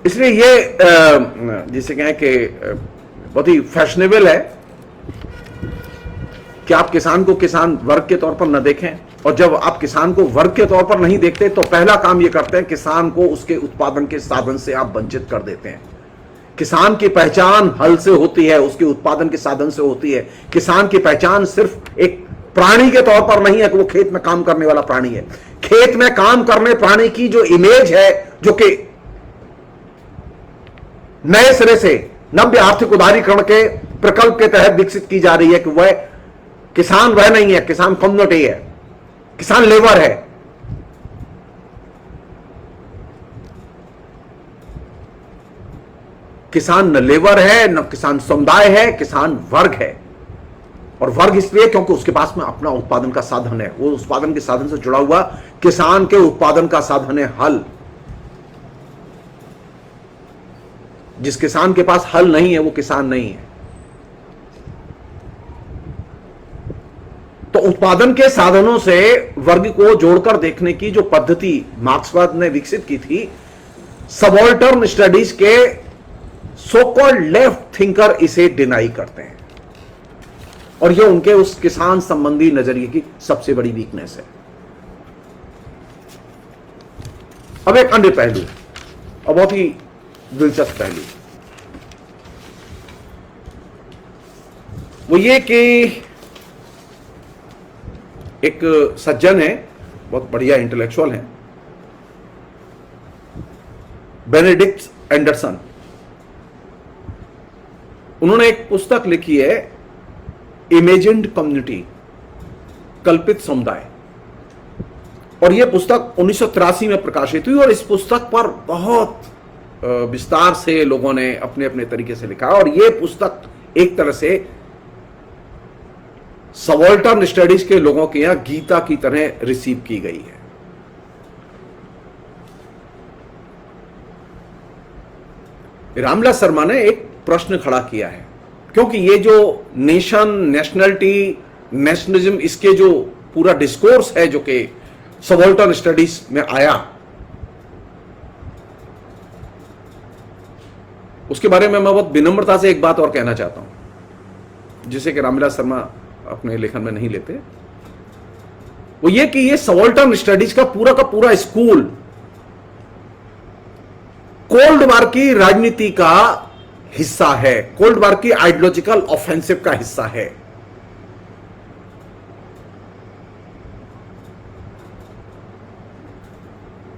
इसलिए ये जिसे कहें कि बहुत ही फैशनेबल है कि आप किसान को किसान वर्ग के तौर पर न देखें, और जब आप किसान को वर्ग के तौर पर नहीं देखते तो पहला काम ये करते हैं, किसान को उसके उत्पादन के साधन से आप वंचित कर देते हैं। किसान की पहचान हल से होती है, उसके उत्पादन के साधन से होती है। किसान की पहचान सिर्फ एक प्राणी के तौर पर नहीं है कि वो खेत में काम करने वाला प्राणी है। खेत में काम करने प्राणी की जो इमेज है, जो कि नए सिरे से नव्य आर्थिक उदारीकरण के प्रकल्प के तहत विकसित की जा रही है कि वह किसान वह नहीं है, किसान कम्युनिटी है, किसान लेबर है। किसान न लेबर है, न किसान समुदाय है, किसान वर्ग है। और वर्ग इसलिए क्योंकि उसके पास में अपना उत्पादन का साधन है, वो उत्पादन के साधन से जुड़ा हुआ किसान के उत्पादन का साधन है हल। जिस किसान के पास हल नहीं है वो किसान नहीं है। तो उत्पादन के साधनों से वर्ग को जोड़कर देखने की जो पद्धति मार्क्सवाद ने विकसित की थी, सबॉल्टर्न स्टडीज के सो कॉल्ड लेफ्ट थिंकर इसे डिनाई करते हैं, और यह उनके उस किसान संबंधी नजरिए की सबसे बड़ी वीकनेस है। अब एक अन्य पहलू और बहुत ही दिलचस्प पहलू, वो ये कि एक सज्जन है, बहुत बढ़िया इंटेलेक्चुअल है, बेनेडिक्ट एंडरसन। उन्होंने एक पुस्तक लिखी है इमेजिन्ड कम्युनिटी, कल्पित समुदाय, और यह पुस्तक 1983 में प्रकाशित हुई। और इस पुस्तक पर बहुत विस्तार से लोगों ने अपने अपने तरीके से लिखा, और यह पुस्तक एक तरह से सबॉल्टर्न स्टडीज के लोगों के यहां गीता की तरह रिसीव की गई है। रामविलास शर्मा ने एक प्रश्न खड़ा किया है, क्योंकि ये जो नेशन, नेशनलिटी, नेशनलिज्म, इसके जो पूरा डिस्कोर्स है जो कि सबॉल्टर्न स्टडीज में आया, उसके बारे में मैं बहुत विनम्रता से एक बात और कहना चाहता हूं, जिसे कि रामविलास शर्मा अपने लेखन में नहीं लेते। वो ये कि ये सबॉल्टर्न स्टडीज का पूरा स्कूल कोल्ड वार की राजनीति का हिस्सा है, कोल्ड वार की आइडियोलॉजिकल ऑफेंसिव का हिस्सा है।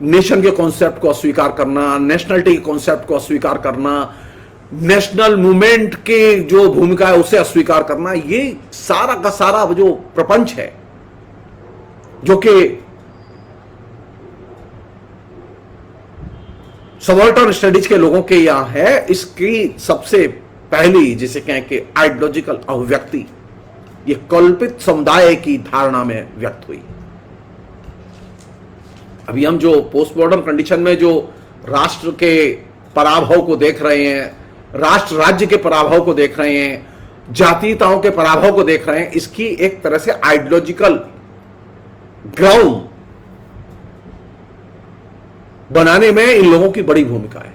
नेशन के कॉन्सेप्ट को अस्वीकार करना, नेशनलिटी के कॉन्सेप्ट को अस्वीकार करना, नेशनल मूवमेंट की जो भूमिका है उसे अस्वीकार करना, ये सारा का सारा जो प्रपंच है जो कि सबॉल्टर्न स्टडीज के लोगों के यहां है, इसकी सबसे पहली जिसे कहें कि आइडियोलॉजिकल अभिव्यक्ति ये कल्पित समुदाय की धारणा में व्यक्त हुई। अभी हम जो पोस्ट मॉडर्न कंडीशन में जो राष्ट्र के पराभव को देख रहे हैं, राष्ट्र राज्य के पराभव को देख रहे हैं, जातीयताओं के पराभव को देख रहे हैं, इसकी एक तरह से आइडियोलॉजिकल ग्राउंड बनाने में इन लोगों की बड़ी भूमिका है।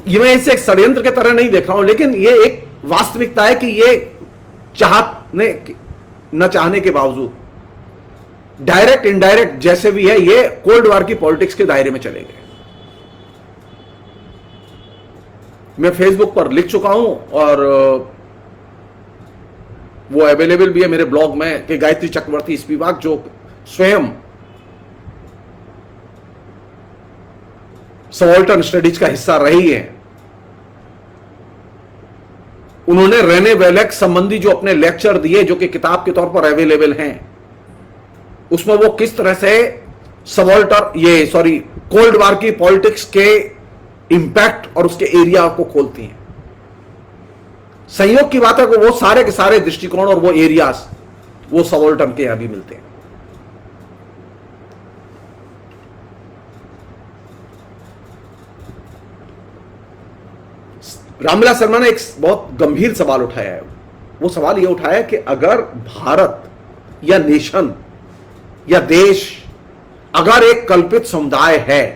ये मैं इसे एक षड्यंत्र के तरह नहीं देख रहा हूं, लेकिन ये एक वास्तविकता है कि ये चाहने न चाहने के बावजूद डायरेक्ट इनडायरेक्ट जैसे भी है, ये कोल्ड वार की पॉलिटिक्स के दायरे में चले गए। मैं फेसबुक पर लिख चुका हूं और वो अवेलेबल भी है मेरे ब्लॉग में कि गायत्री चक्रवर्ती स्पिवाक जो स्वयं सबॉल्टर्न स्टडीज का हिस्सा रही है, उन्होंने रेने वेलेक संबंधी जो अपने लेक्चर दिए जो कि किताब के तौर पर अवेलेबल हैं, उसमें वो किस तरह से कोल्ड वार की पॉलिटिक्स के इंपैक्ट और उसके एरिया को खोलती हैं। संयोग की बात है कि वो सारे के सारे दृष्टिकोण और वो एरियाज वो सबॉल्टर्न के यहां भी मिलते हैं। रामविलास शर्मा ने एक बहुत गंभीर सवाल उठाया है। वो सवाल यह उठाया कि अगर भारत या नेशन या देश अगर एक कल्पित समुदाय है,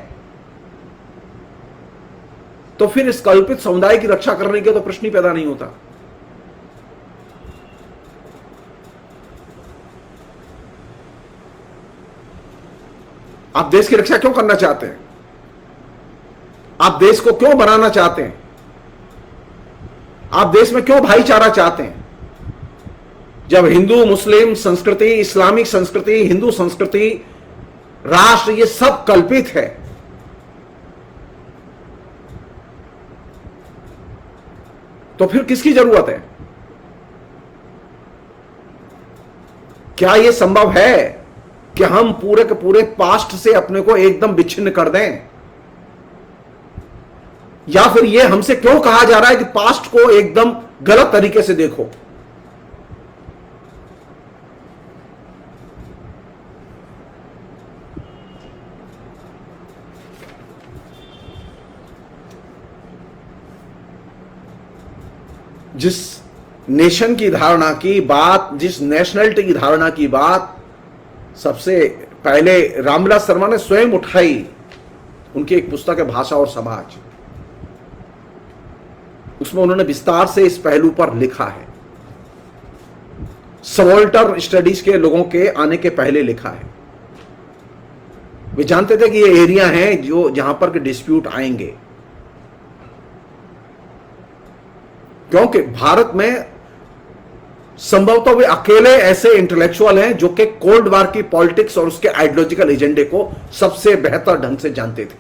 तो फिर इस कल्पित समुदाय की रक्षा करने के तो प्रश्न ही पैदा नहीं होता। आप देश की रक्षा क्यों करना चाहते हैं? आप देश को क्यों बनाना चाहते हैं? आप देश में क्यों भाईचारा चाहते हैं? जब हिंदू मुस्लिम संस्कृति, इस्लामिक संस्कृति, हिंदू संस्कृति, राष्ट्र ये सब कल्पित है, तो फिर किसकी जरूरत है? क्या यह संभव है कि हम पूरे के पूरे पास्ट से अपने को एकदम विच्छिन्न कर दें? या फिर यह हमसे क्यों कहा जा रहा है कि पास्ट को एकदम गलत तरीके से देखो? जिस नेशन की धारणा की बात, जिस नेशनलिटी की धारणा की बात सबसे पहले रामविलास शर्मा ने स्वयं उठाई, उनकी एक पुस्तक है भाषा और समाज, उसमें उन्होंने विस्तार से इस पहलू पर लिखा है। सबाल्टर्न स्टडीज के लोगों के आने के पहले लिखा है। वे जानते थे कि ये एरिया हैं जो जहां पर के डिस्प्यूट आएंगे, क्योंकि भारत में संभवतः वे अकेले ऐसे इंटेलेक्चुअल हैं जो कि कोल्ड वार की पॉलिटिक्स और उसके आइडियोलॉजिकल एजेंडे को सबसे बेहतर ढंग से जानते थे।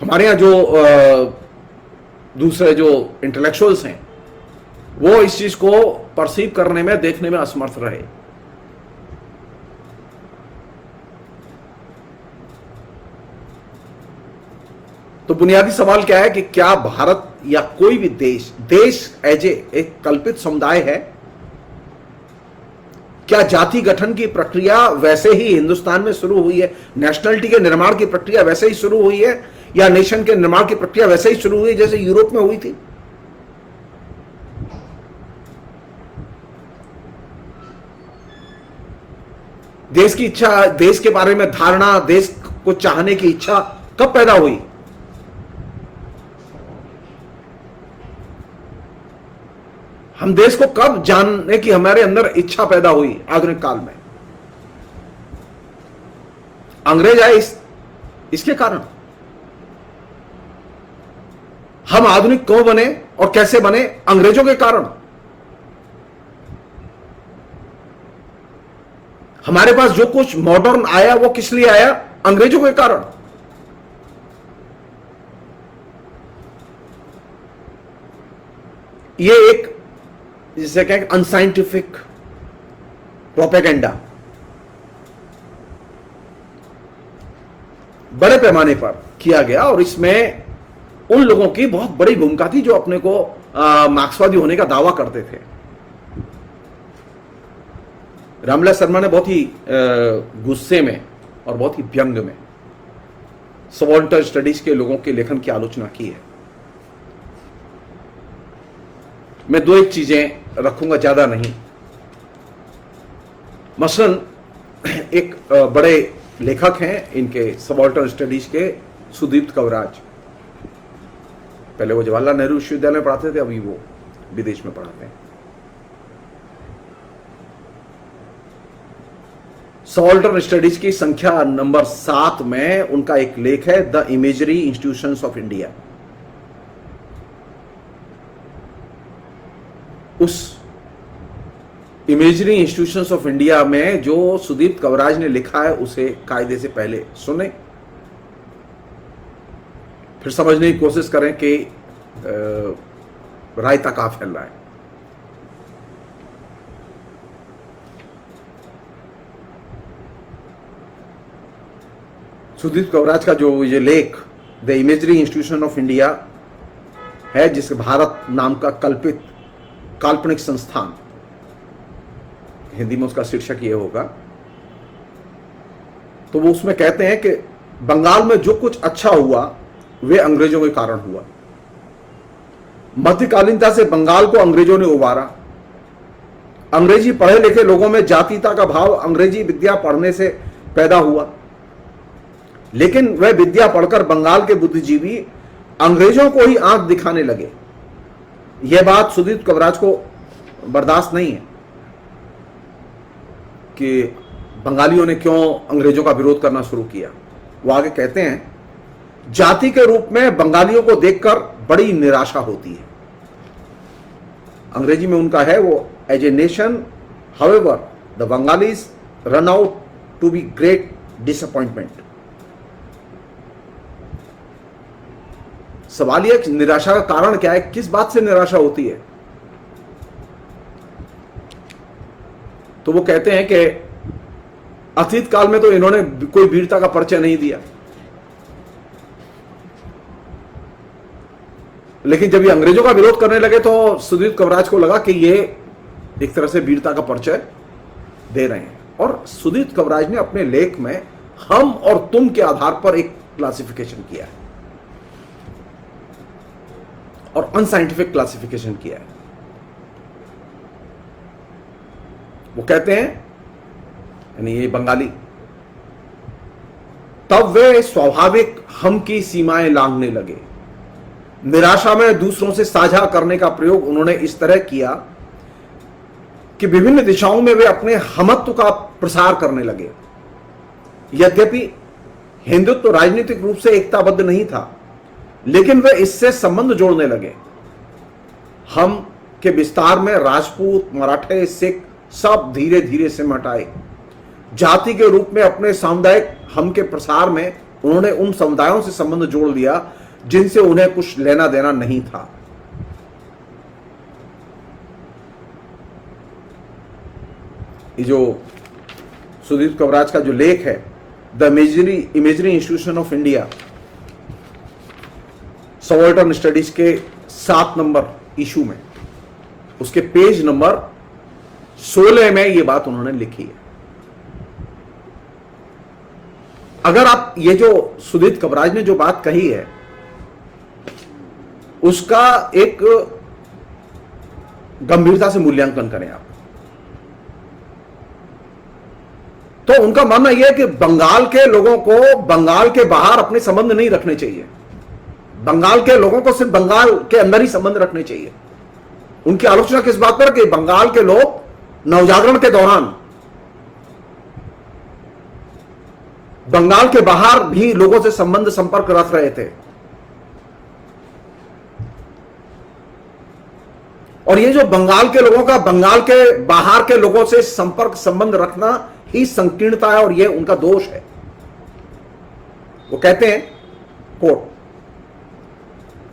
हमारे यहां जो दूसरे जो इंटेलेक्चुअल्स हैं वो इस चीज को परसीव करने में, देखने में असमर्थ रहे। तो बुनियादी सवाल क्या है कि क्या भारत या कोई भी देश एज एक कल्पित समुदाय है? क्या जाति गठन की प्रक्रिया वैसे ही हिंदुस्तान में शुरू हुई है? नेशनलिटी के निर्माण की प्रक्रिया वैसे ही शुरू हुई है, या नेशन के निर्माण की प्रक्रिया वैसे ही शुरू हुई है जैसे यूरोप में हुई थी? देश की इच्छा, देश के बारे में धारणा, देश को चाहने की इच्छा कब पैदा हुई? हम देश को कब जानने की हमारे अंदर इच्छा पैदा हुई? आधुनिक काल में अंग्रेज आए इसके कारण। हम आधुनिक क्यों बने और कैसे बने? अंग्रेजों के कारण। हमारे पास जो कुछ मॉडर्न आया वो किस लिए आया? अंग्रेजों के कारण। ये एक जिसे कहें अनसाइंटिफिक प्रोपेगेंडा बड़े पैमाने पर किया गया, और इसमें उन लोगों की बहुत बड़ी भूमिका थी जो अपने को मार्क्सवादी होने का दावा करते थे। रामविलास शर्मा ने बहुत ही गुस्से में और बहुत ही व्यंग में सबाल्टर्न स्टडीज के लोगों के लेखन की आलोचना की है। मैं दो एक चीजें रखूंगा, ज्यादा नहीं। मसलन एक बड़े लेखक हैं इनके सबाल्टर्न स्टडीज के, सुदीप्त कवराज। पहले वो जवाहरलाल नेहरू विश्वविद्यालय में पढ़ाते थे, अभी वो विदेश में पढ़ाते हैं। सबाल्टर्न स्टडीज की संख्या नंबर 7 में उनका एक लेख है, the imagery institutions of India. उस इमेजरी इंस्टीट्यूशंस ऑफ इंडिया में जो सुदीप्त कवराज ने लिखा है उसे कायदे से पहले सुने, फिर समझने की कोशिश करें कि रायता कहां फैल रहा है। सुदीप्त कवराज का जो ये लेख the imagery institution of India है, जिसके भारत नाम का काल्पनिक संस्थान, हिंदी में उसका शीर्षक ये होगा, तो वो उसमें कहते हैं कि बंगाल में जो कुछ अच्छा हुआ वे अंग्रेजों के कारण हुआ। मध्यकालीनता से बंगाल को अंग्रेजों ने उबारा। अंग्रेजी पढ़े लिखे लोगों में जातीयता का भाव अंग्रेजी विद्या पढ़ने से पैदा हुआ, लेकिन वह विद्या पढ़कर बंगाल के बुद्धिजीवी अंग्रेजों को ही आंख दिखाने लगे। यह बात सुदीप्त कवराज को बर्दाश्त नहीं है कि बंगालियों ने क्यों अंग्रेजों का विरोध करना शुरू किया। वो आगे कहते हैं, जाति के रूप में बंगालियों को देखकर बड़ी निराशा होती है। अंग्रेजी में उनका है वो, as a nation however the Bengalis run out to be great disappointment. सवाल यह निराशा का कारण क्या है, किस बात से निराशा होती है? तो वो कहते हैं कि अतीत काल में तो इन्होंने कोई वीरता का परिचय नहीं दिया, लेकिन जब ये अंग्रेजों का विरोध करने लगे तो सुदीप कवराज को लगा कि ये एक तरह से वीरता का परिचय दे रहे हैं। और सुदीप कवराज ने अपने लेख में हम और तुम के आधार पर एक क्लासिफिकेशन किया है और अनसाइंटिफिक क्लासिफिकेशन किया है। वो कहते हैं, यानी ये बंगाली, तब वे स्वाभाविक हम की सीमाएं लांघने लगे। निराशा में दूसरों से साझा करने का प्रयोग उन्होंने इस तरह किया कि विभिन्न दिशाओं में वे अपने हमत्व का प्रसार करने लगे। यद्यपि हिंदुत्व राजनीतिक रूप से एकताबद्ध नहीं था, लेकिन वे इससे संबंध जोड़ने लगे। हम के विस्तार में राजपूत, मराठे, सिख सब धीरे धीरे सिमट आए। जाति के रूप में अपने सामुदायिक हम के प्रसार में उन्होंने उन समुदायों से संबंध जोड़ लिया जिनसे उन्हें कुछ लेना देना नहीं था। ये जो सुदीप कवराज का जो लेख है, the imagery institution of India, subaltern studies के 7 नंबर इशू में, उसके पेज नंबर 16 में ये बात उन्होंने लिखी है। अगर आप ये जो सुदीप कवराज ने जो बात कही है उसका एक गंभीरता से मूल्यांकन करें आप, तो उनका मानना यह है कि बंगाल के लोगों को बंगाल के बाहर अपने संबंध नहीं रखने चाहिए। बंगाल के लोगों को सिर्फ बंगाल के अंदर ही संबंध रखने चाहिए। उनकी आलोचना किस बात पर कि बंगाल के लोग नवजागरण के दौरान बंगाल के बाहर भी लोगों से संबंध संपर्क रख रहे थे, और ये जो बंगाल के लोगों का बंगाल के बाहर के लोगों से संपर्क संबंध रखना ही संकीर्णता है और ये उनका दोष है। वो कहते हैं, कोट,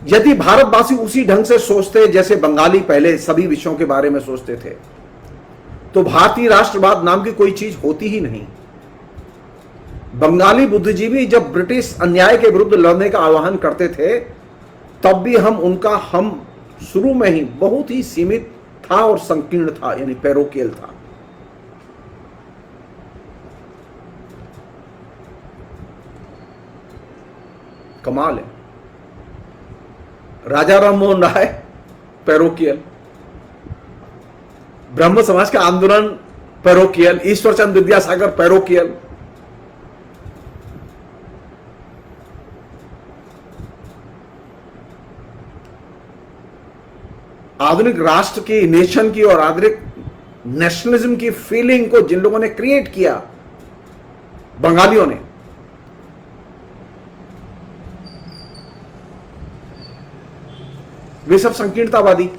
यदि भारतवासी उसी ढंग से सोचते जैसे बंगाली पहले सभी विषयों के बारे में सोचते थे, तो भारतीय राष्ट्रवाद नाम की कोई चीज होती ही नहीं। बंगाली बुद्धिजीवी जब ब्रिटिश अन्याय के विरुद्ध लड़ने का आह्वान करते थे, तब भी उनका हम शुरू में ही बहुत ही सीमित था और संकीर्ण था, यानी पैरोकियल था। कमाल है। राजा राम मोहन राय पैरोकियल, ब्रह्म समाज का आंदोलन पैरोकियल, ईश्वर चंद्र विद्यासागर पैरोकियल, आधुनिक राष्ट्र की, नेशन की और आधुनिक नेशनलिज्म की फीलिंग को जिन लोगों ने क्रिएट किया, बंगालियों ने, वे सब संकीर्णतावादी।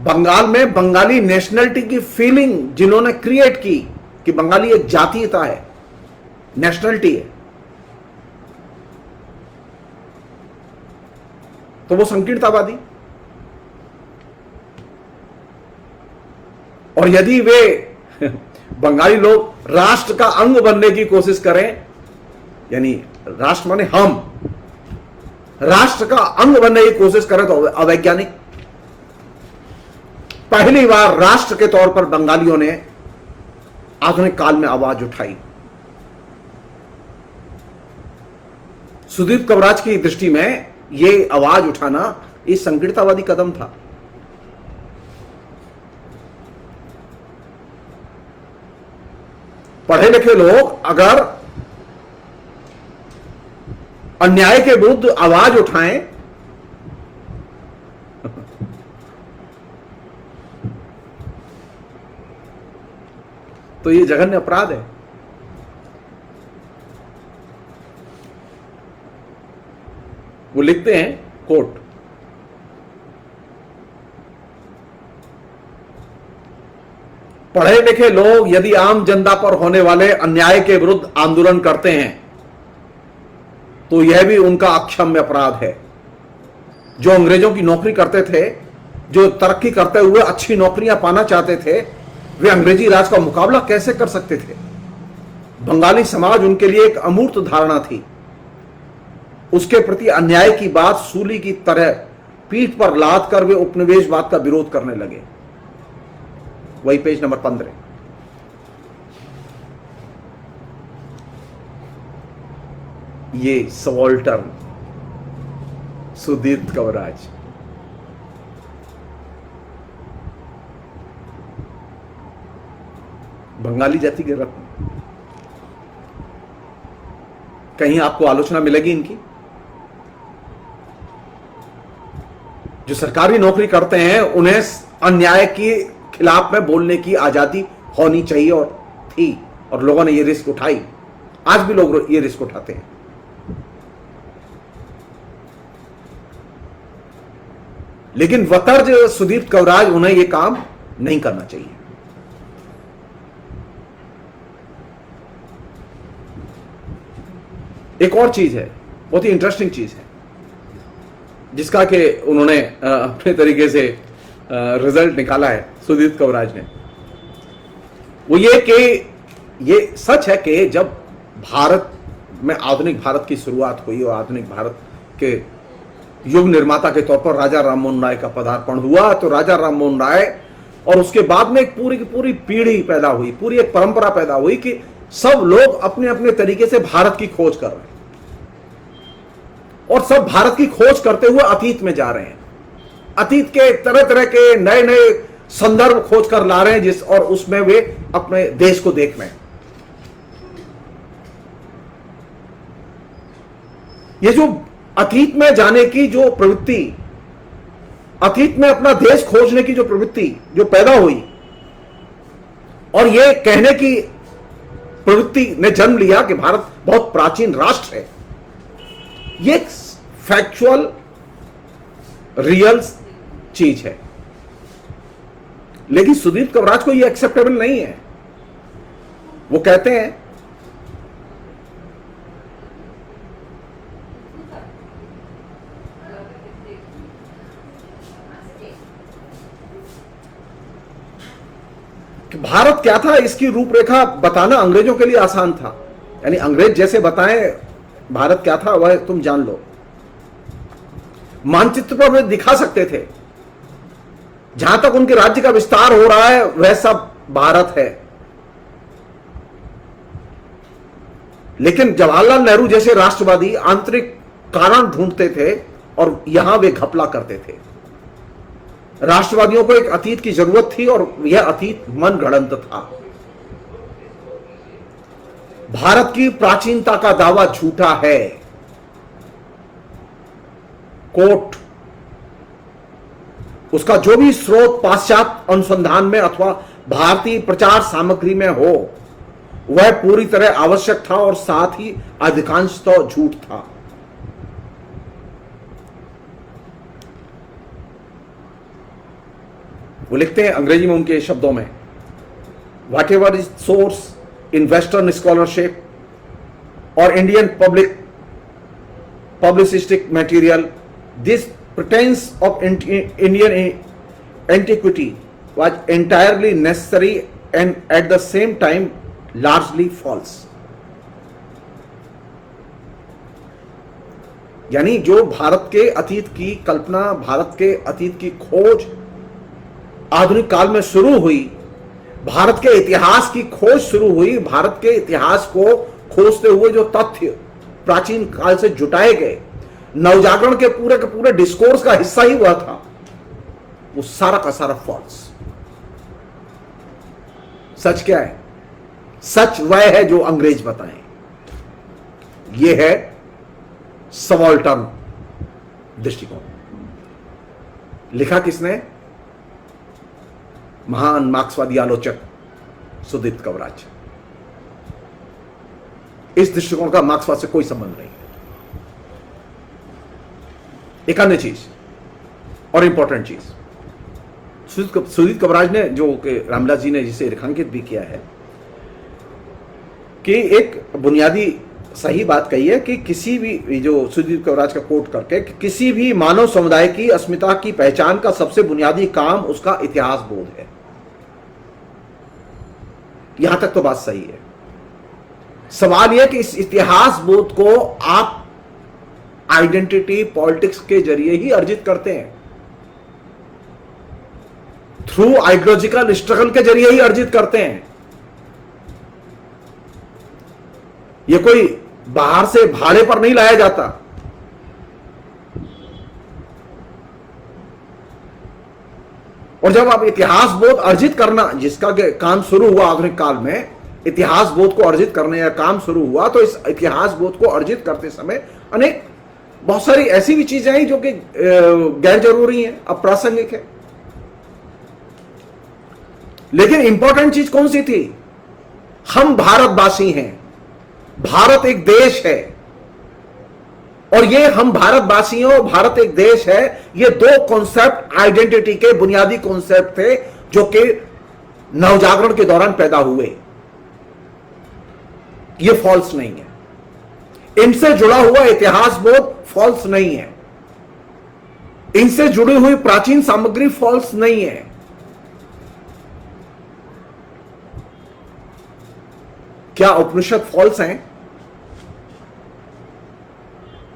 बंगाल में बंगाली नेशनलिटी की फीलिंग जिन्होंने क्रिएट की कि बंगाली एक जातीयता है, नेशनलिटी है, तो वो संकीर्णतावादी। और यदि वे बंगाली लोग राष्ट्र का अंग बनने की कोशिश करें, यानी राष्ट्र माने हम, राष्ट्र का अंग बनने की कोशिश करें तो अवैज्ञानिक। पहली बार राष्ट्र के तौर पर बंगालियों ने आधुनिक काल में आवाज उठाई। सुदीप कवराज की दृष्टि में यह आवाज उठाना एक संकीर्णतावादी कदम था। पढ़े लिखे लोग अगर अन्याय के विरुद्ध आवाज उठाएं तो ये जघन्य अपराध है। वो लिखते हैं, कोट, पढ़े लिखे लोग यदि आम जनता पर होने वाले अन्याय के विरुद्ध आंदोलन करते हैं तो यह भी उनका अक्षम्य अपराध है। जो अंग्रेजों की नौकरी करते थे, जो तरक्की करते हुए अच्छी नौकरियां पाना चाहते थे, वे अंग्रेजी राज का मुकाबला कैसे कर सकते थे? बंगाली समाज उनके लिए एक अमूर्त धारणा थी। उसके प्रति अन्याय की बात सूली की तरह पीठ पर लाद कर वे उपनिवेशवाद का विरोध करने लगे। वही पेज नंबर 15। ये सबाल्टर्न सुदीप कवराज, बंगाली जाति के रत्न। कहीं आपको आलोचना मिलेगी इनकी? जो सरकारी नौकरी करते हैं उन्हें अन्याय के खिलाफ में बोलने की आजादी होनी चाहिए और थी, और लोगों ने ये रिस्क उठाई। आज भी लोग ये रिस्क उठाते हैं। लेकिन वतर्ज सुदीप कवराज, उन्हें यह काम नहीं करना चाहिए। एक और चीज है, बहुत ही इंटरेस्टिंग चीज है, जिसका कि उन्होंने अपने तरीके से रिजल्ट निकाला है सुदीप कवराज ने। वो ये कि ये सच है कि जब भारत में आधुनिक भारत की शुरुआत हुई और आधुनिक भारत के युग निर्माता के तौर पर राजा राममोहन राय का पदार्पण हुआ, तो राजा राममोहन राय और उसके बाद में एक पूरी की पूरी पीढ़ी पैदा हुई, पूरी एक परंपरा पैदा हुई कि सब लोग अपने अपने तरीके से भारत की खोज कर रहे हैं और सब भारत की खोज करते हुए अतीत में जा रहे हैं। अतीत के तरह तरह के नए नए संदर्भ खोज कर ला रहे हैं, जिस और उसमें वे अपने देश को देख रहे हैं। ये जो अतीत में जाने की जो प्रवृत्ति, अतीत में अपना देश खोजने की जो प्रवृत्ति जो पैदा हुई और ये कहने की प्रवृत्ति ने जन्म लिया कि भारत बहुत प्राचीन राष्ट्र है, ये एक फैक्चुअल रियल चीज है। लेकिन सुदीप कवराज को ये एक्सेप्टेबल नहीं है। वो कहते हैं कि भारत क्या था, इसकी रूपरेखा बताना अंग्रेजों के लिए आसान था। यानी अंग्रेज जैसे बताएं भारत क्या था वह तुम जान लो। मानचित्र पर वे दिखा सकते थे, जहां तक उनके राज्य का विस्तार हो रहा है वह सब भारत है। लेकिन जवाहरलाल नेहरू जैसे राष्ट्रवादी आंतरिक कारण ढूंढते थे और यहां वे घपला करते थे। राष्ट्रवादियों को एक अतीत की जरूरत थी और यह अतीत मनगढ़ंत था। भारत की प्राचीनता का दावा झूठा है। कोट, उसका जो भी स्रोत पाश्चात्य अनुसंधान में अथवा भारतीय प्रचार सामग्री में हो वह पूरी तरह आवश्यक था और साथ ही अधिकांश तो झूठ था। वो लिखते हैं अंग्रेजी में उनके शब्दों में, what ever is source in Western scholarship or Indian publicistic material, this pretense of Indian antiquity was entirely necessary and at the same time largely false. यानी जो भारत के अतीत की कल्पना, भारत के अतीत की खोज आधुनिक काल में शुरू हुई, भारत के इतिहास की खोज शुरू हुई, भारत के इतिहास को खोजते हुए जो तथ्य प्राचीन काल से जुटाए गए, नवजागरण के पूरे डिस्कोर्स का हिस्सा ही हुआ था, वो सारा का सारा फॉल्स। सच क्या है? सच वह है जो अंग्रेज बताएं। यह है सबाल्टर्न दृष्टिकोण। लिखा किसने? महान मार्क्सवादी आलोचक सुदीप कवराज। इस दृष्टिकोण का मार्क्सवाद से कोई संबंध नहीं। एक अन्य चीज और इंपॉर्टेंट चीज, सुदीप कवराज ने जो कि रामविलास जी ने जिसे रेखांकित भी किया है कि एक बुनियादी सही बात कही है कि किसी भी, जो सुदीप कवराज का कोट करके, कि किसी भी मानव समुदाय की अस्मिता की पहचान का सबसे बुनियादी काम उसका इतिहास बोध है। यहां तक तो बात सही है। सवाल यह कि इस इतिहास बोध को आप आइडेंटिटी पॉलिटिक्स के जरिए ही अर्जित करते हैं, थ्रू आइडियोलॉजिकल स्ट्रगल के जरिए ही अर्जित करते हैं। यह कोई बाहर से भाड़े पर नहीं लाया जाता। और जब आप इतिहास बोध अर्जित करना, जिसका काम शुरू हुआ आधुनिक काल में, इतिहास बोध को अर्जित करने का काम शुरू हुआ, तो इस इतिहास बोध को अर्जित करते समय अनेक बहुत सारी ऐसी भी चीजें आई जो कि गैर जरूरी हैं, अप्रासंगिक है। लेकिन इंपॉर्टेंट चीज कौन सी थी? हम भारतवासी हैं, भारत एक देश है, और ये हम भारतवासियों, भारत एक देश है, ये दो कॉन्सेप्ट आइडेंटिटी के बुनियादी कॉन्सेप्ट थे जो कि नवजागरण के दौरान पैदा हुए। ये फॉल्स नहीं है। इनसे जुड़ा हुआ इतिहास बोध फॉल्स नहीं है। इनसे जुड़ी हुई प्राचीन सामग्री फॉल्स नहीं है। क्या उपनिषद फॉल्स हैं?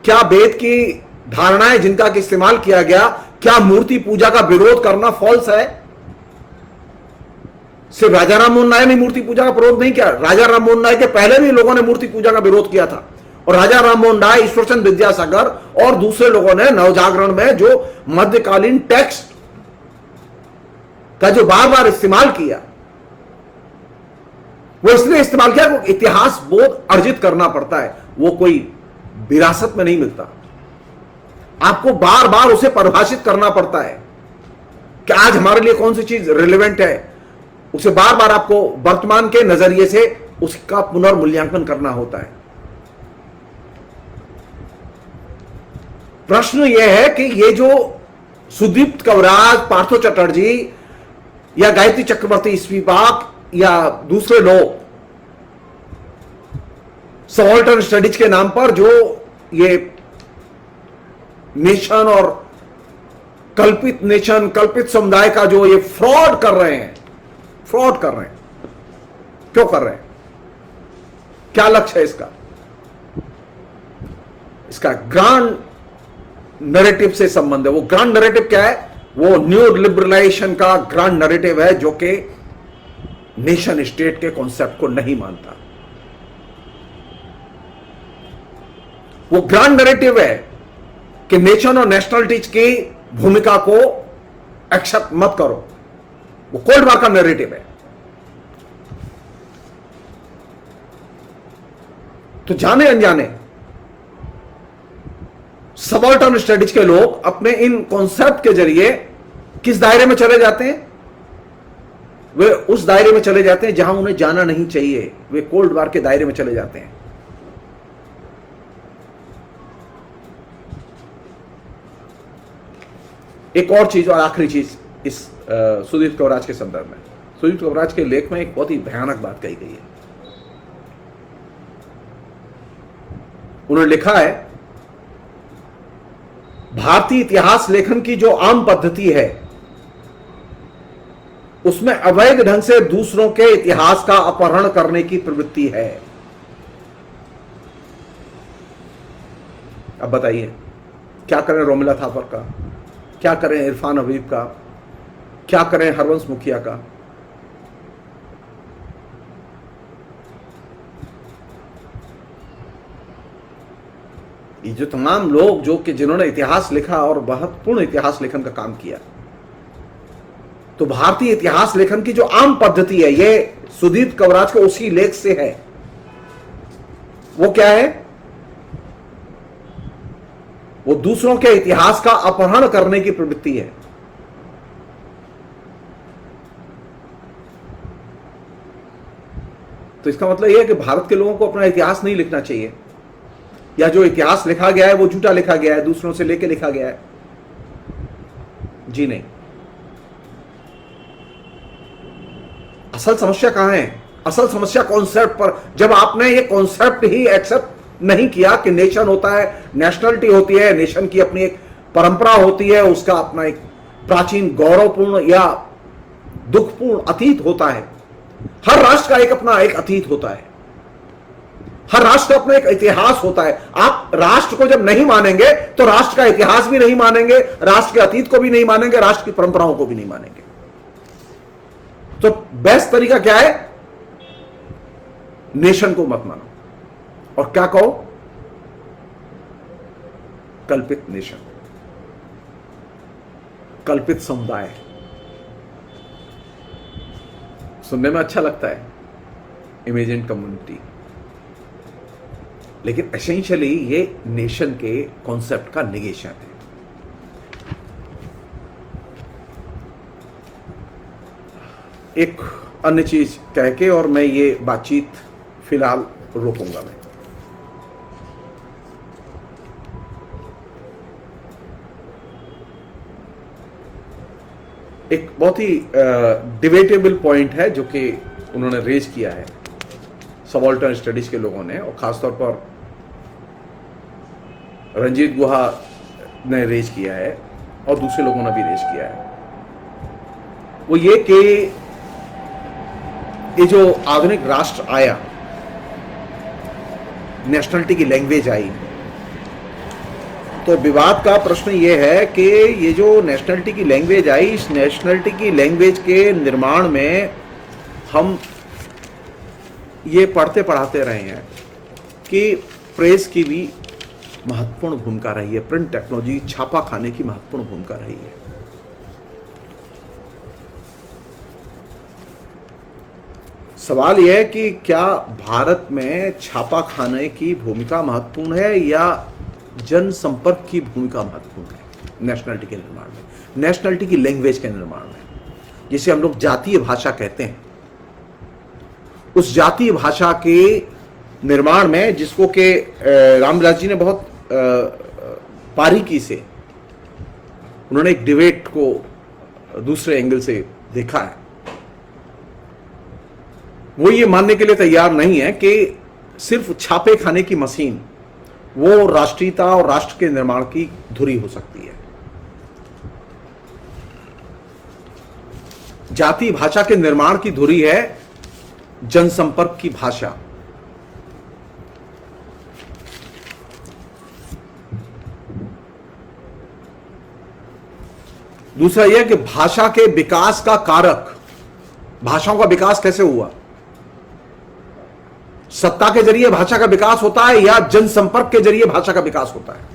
क्या वेद की धारणाएं जिनका इस्तेमाल किया गया, क्या मूर्ति पूजा का विरोध करना फॉल्स है? सिर्फ राजा राम मोहन राय ने मूर्ति पूजा का विरोध नहीं किया, राजा राम मोहन राय के पहले भी लोगों ने मूर्ति पूजा का विरोध किया था। और राजा राम मोहन राय, ईश्वरचंद विद्यासागर और दूसरे लोगों ने नवजागरण में जो मध्यकालीन टेक्स्ट का जो बार बार इस्तेमाल किया, वो इसलिए इस्तेमाल किया कि इतिहास बोध अर्जित करना पड़ता है। वो कोई विरासत में नहीं मिलता, आपको बार बार उसे परिभाषित करना पड़ता है कि आज हमारे लिए कौन सी चीज रिलेवेंट है। उसे बार बार आपको वर्तमान के नजरिए से उसका पुनर्मूल्यांकन करना होता है। प्रश्न यह है कि ये जो सुदीप्त कवराज, पार्थो चटर्जी या गायत्री चक्रवर्ती स्पीवाक या दूसरे लोग सबाल्टर्न स्टडीज के नाम पर जो ये नेशन और कल्पित नेशन, कल्पित समुदाय का जो ये फ्रॉड कर रहे हैं, क्यों कर रहे हैं? क्या लक्ष्य है इसका? इसका ग्रांड नैरेटिव से संबंध है। वो ग्रांड नैरेटिव क्या है? वो न्यू लिबरलाइजेशन का ग्रांड नैरेटिव है जो कि नेशन स्टेट के कॉन्सेप्ट को नहीं मानता। वो ग्रांड नैरेटिव है कि नेशन और नेशनलिटीज की भूमिका को एक्सेप्ट मत करो। वो कोल्ड वार का नैरेटिव है। तो जाने अनजाने सबाल्टर्न स्टडीज के लोग अपने इन कॉन्सेप्ट के जरिए किस दायरे में चले जाते हैं? वे उस दायरे में चले जाते हैं जहां उन्हें जाना नहीं चाहिए। वे कोल्ड वार के दायरे में चले जाते हैं। एक और चीज और आखिरी चीज इस सुदीप कवराज के संदर्भ में, सुदीप कवराज के लेख में एक बहुत ही भयानक बात कही गई है। उन्होंने लिखा है, भारतीय इतिहास लेखन की जो आम पद्धति है उसमें अवैध ढंग से दूसरों के इतिहास का अपहरण करने की प्रवृत्ति है। अब बताइए, क्या करें रोमिला थापर का, क्या करें इरफान हबीब का, क्या करें हरवंश मुखिया का? ये जो तमाम लोग जो कि जिन्होंने इतिहास लिखा और महत्वपूर्ण इतिहास लेखन का काम किया, तो भारतीय इतिहास लेखन की जो आम पद्धति है, ये सुदीप कवराज के उसी लेख से है। वो क्या है? वो दूसरों के इतिहास का अपहरण करने की प्रवृत्ति है। तो इसका मतलब यह है कि भारत के लोगों को अपना इतिहास नहीं लिखना चाहिए, या जो इतिहास लिखा गया है वो झूठा लिखा गया है, दूसरों से लेके लिखा गया है। जी नहीं। असल समस्या कहां है? असल समस्या कॉन्सेप्ट पर। जब आपने ये कॉन्सेप्ट ही एक्सेप्ट नहीं किया कि नेशन होता है, नेशनलिटी होती है, नेशन की अपनी एक परंपरा होती है, उसका अपना एक प्राचीन गौरवपूर्ण या दुखपूर्ण अतीत होता है। हर राष्ट्र का एक अपना एक अतीत होता है, हर राष्ट्र का अपना एक इतिहास होता है। आप राष्ट्र को जब नहीं मानेंगे तो राष्ट्र का इतिहास भी नहीं मानेंगे, राष्ट्र के अतीत को भी नहीं मानेंगे, राष्ट्र की परंपराओं को भी नहीं मानेंगे। तो बेस्ट तरीका क्या है? नेशन को मत मानो और क्या कहो? कल्पित नेशन, कल्पित समुदाय। सुनने में अच्छा लगता है, इमेजिन कम्युनिटी, लेकिन एसेंशियली ये नेशन के कॉन्सेप्ट का निगेशन है। एक अन्य चीज कह के और मैं ये बातचीत फिलहाल रोकूंगा। मैं एक बहुत ही डिबेटेबल पॉइंट है जो कि उन्होंने रेज किया है सबाल्टर्न स्टडीज के लोगों ने, और खासतौर पर रंजीत गुहा ने रेज किया है और दूसरे लोगों ने भी रेज किया है। वो ये कि ये जो आधुनिक राष्ट्र आया, नेशनलिटी की लैंग्वेज आई, तो विवाद का प्रश्न ये है कि ये जो नेशनलिटी की लैंग्वेज आई, इस नेशनलिटी की लैंग्वेज के निर्माण में हम ये पढ़ते पढ़ाते रहे हैं कि प्रेस की भी महत्वपूर्ण भूमिका रही है, प्रिंट टेक्नोलॉजी, छापा खाने की महत्वपूर्ण भूमिका रही है। सवाल यह है कि क्या भारत में छापा खाने की भूमिका महत्वपूर्ण है या जनसंपर्क की भूमिका महत्वपूर्ण है नेशनलिटी के निर्माण में, नेशनलिटी की लैंग्वेज के निर्माण में, जिसे हम लोग जातीय भाषा कहते हैं। उस जातीय भाषा के निर्माण में, जिसको के रामविलास जी ने बहुत बारीकी से, उन्होंने एक डिबेट को दूसरे एंगल से देखा है। वो ये मानने के लिए तैयार नहीं है कि सिर्फ छापे खाने की मशीन वो राष्ट्रीयता और राष्ट्र के निर्माण की धुरी हो सकती है। जातीय भाषा के निर्माण की धुरी है जनसंपर्क की भाषा। दूसरा यह कि भाषा के विकास का कारक, भाषाओं का विकास कैसे हुआ? सत्ता के जरिए भाषा का विकास होता है या जनसंपर्क के जरिए भाषा का विकास होता है?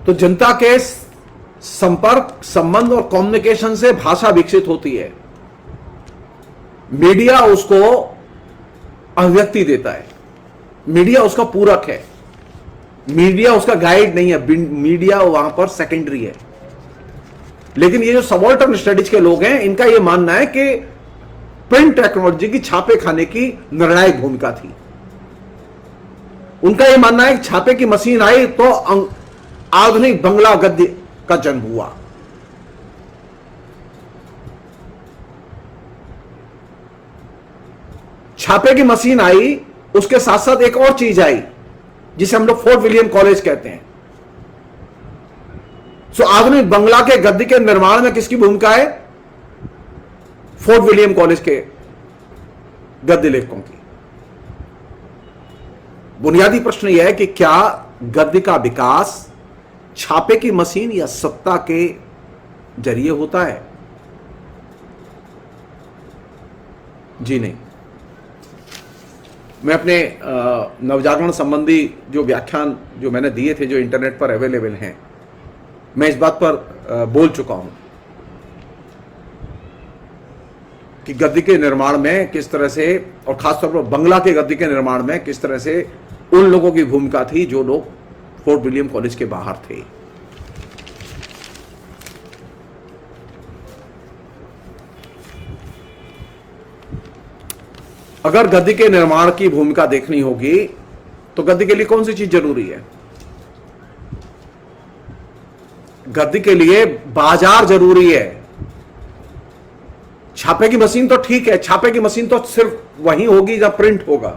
तो जनता के संपर्क, संबंध और कम्युनिकेशन से भाषा विकसित होती है। मीडिया उसको अभिव्यक्ति देता है, मीडिया उसका पूरक है, मीडिया उसका गाइड नहीं है, मीडिया वहां पर सेकेंडरी है। लेकिन ये जो सबाल्टर्न स्टडीज के लोग हैं, इनका यह मानना है कि प्रिंट टेक्नोलॉजी की छापे खाने की निर्णायक भूमिका थी। उनका यह मानना है कि छापे की मशीन आई तो आधुनिक बंगला गद्य का जन्म हुआ। छापे की मशीन आई, उसके साथ साथ एक और चीज आई जिसे हम लोग फोर्ट विलियम कॉलेज कहते हैं। सो आधुनिक बंगला के गद्य के निर्माण में किसकी भूमिका है? फोर्ट विलियम कॉलेज के गद्य लेखकों की। बुनियादी प्रश्न यह है कि क्या गद्य का विकास छापे की मशीन या सत्ता के जरिए होता है? जी नहीं। मैं अपने नवजागरण संबंधी जो व्याख्यान जो मैंने दिए थे, जो इंटरनेट पर अवेलेबल हैं, मैं इस बात पर बोल चुका हूं कि गद्य के निर्माण में किस तरह से, और खासतौर पर बंगला के गद्य के निर्माण में किस तरह से उन लोगों की भूमिका थी जो लोग फोर्ट विलियम कॉलेज के बाहर थे। अगर गद्य के निर्माण की भूमिका देखनी होगी तो गद्य के लिए कौन सी चीज जरूरी है? गद्य के लिए बाजार जरूरी है। छापे की मशीन तो ठीक है, छापे की मशीन तो सिर्फ वहीं होगी जब प्रिंट होगा।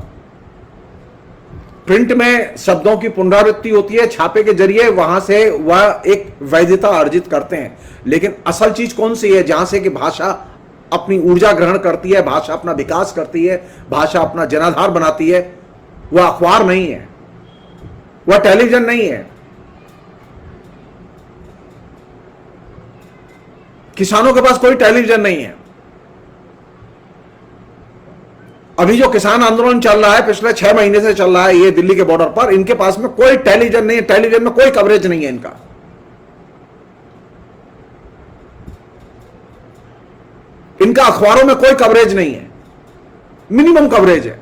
प्रिंट में शब्दों की पुनरावृत्ति होती है, छापे के जरिए वहां से वह एक वैधता अर्जित करते हैं। लेकिन असल चीज कौन सी है, जहां से कि भाषा अपनी ऊर्जा ग्रहण करती है, भाषा अपना विकास करती है, भाषा अपना जनाधार बनाती है, वह अखबार नहीं है, वह टेलीविजन नहीं है। किसानों के पास कोई टेलीविजन नहीं है। अभी जो किसान आंदोलन चल रहा है, पिछले 6 महीने से चल रहा है ये दिल्ली के बॉर्डर पर, इनके पास में कोई टेलीविजन नहीं है, टेलीविजन में कोई कवरेज नहीं है इनका। इनका अखबारों में कोई कवरेज नहीं है, मिनिमम कवरेज है।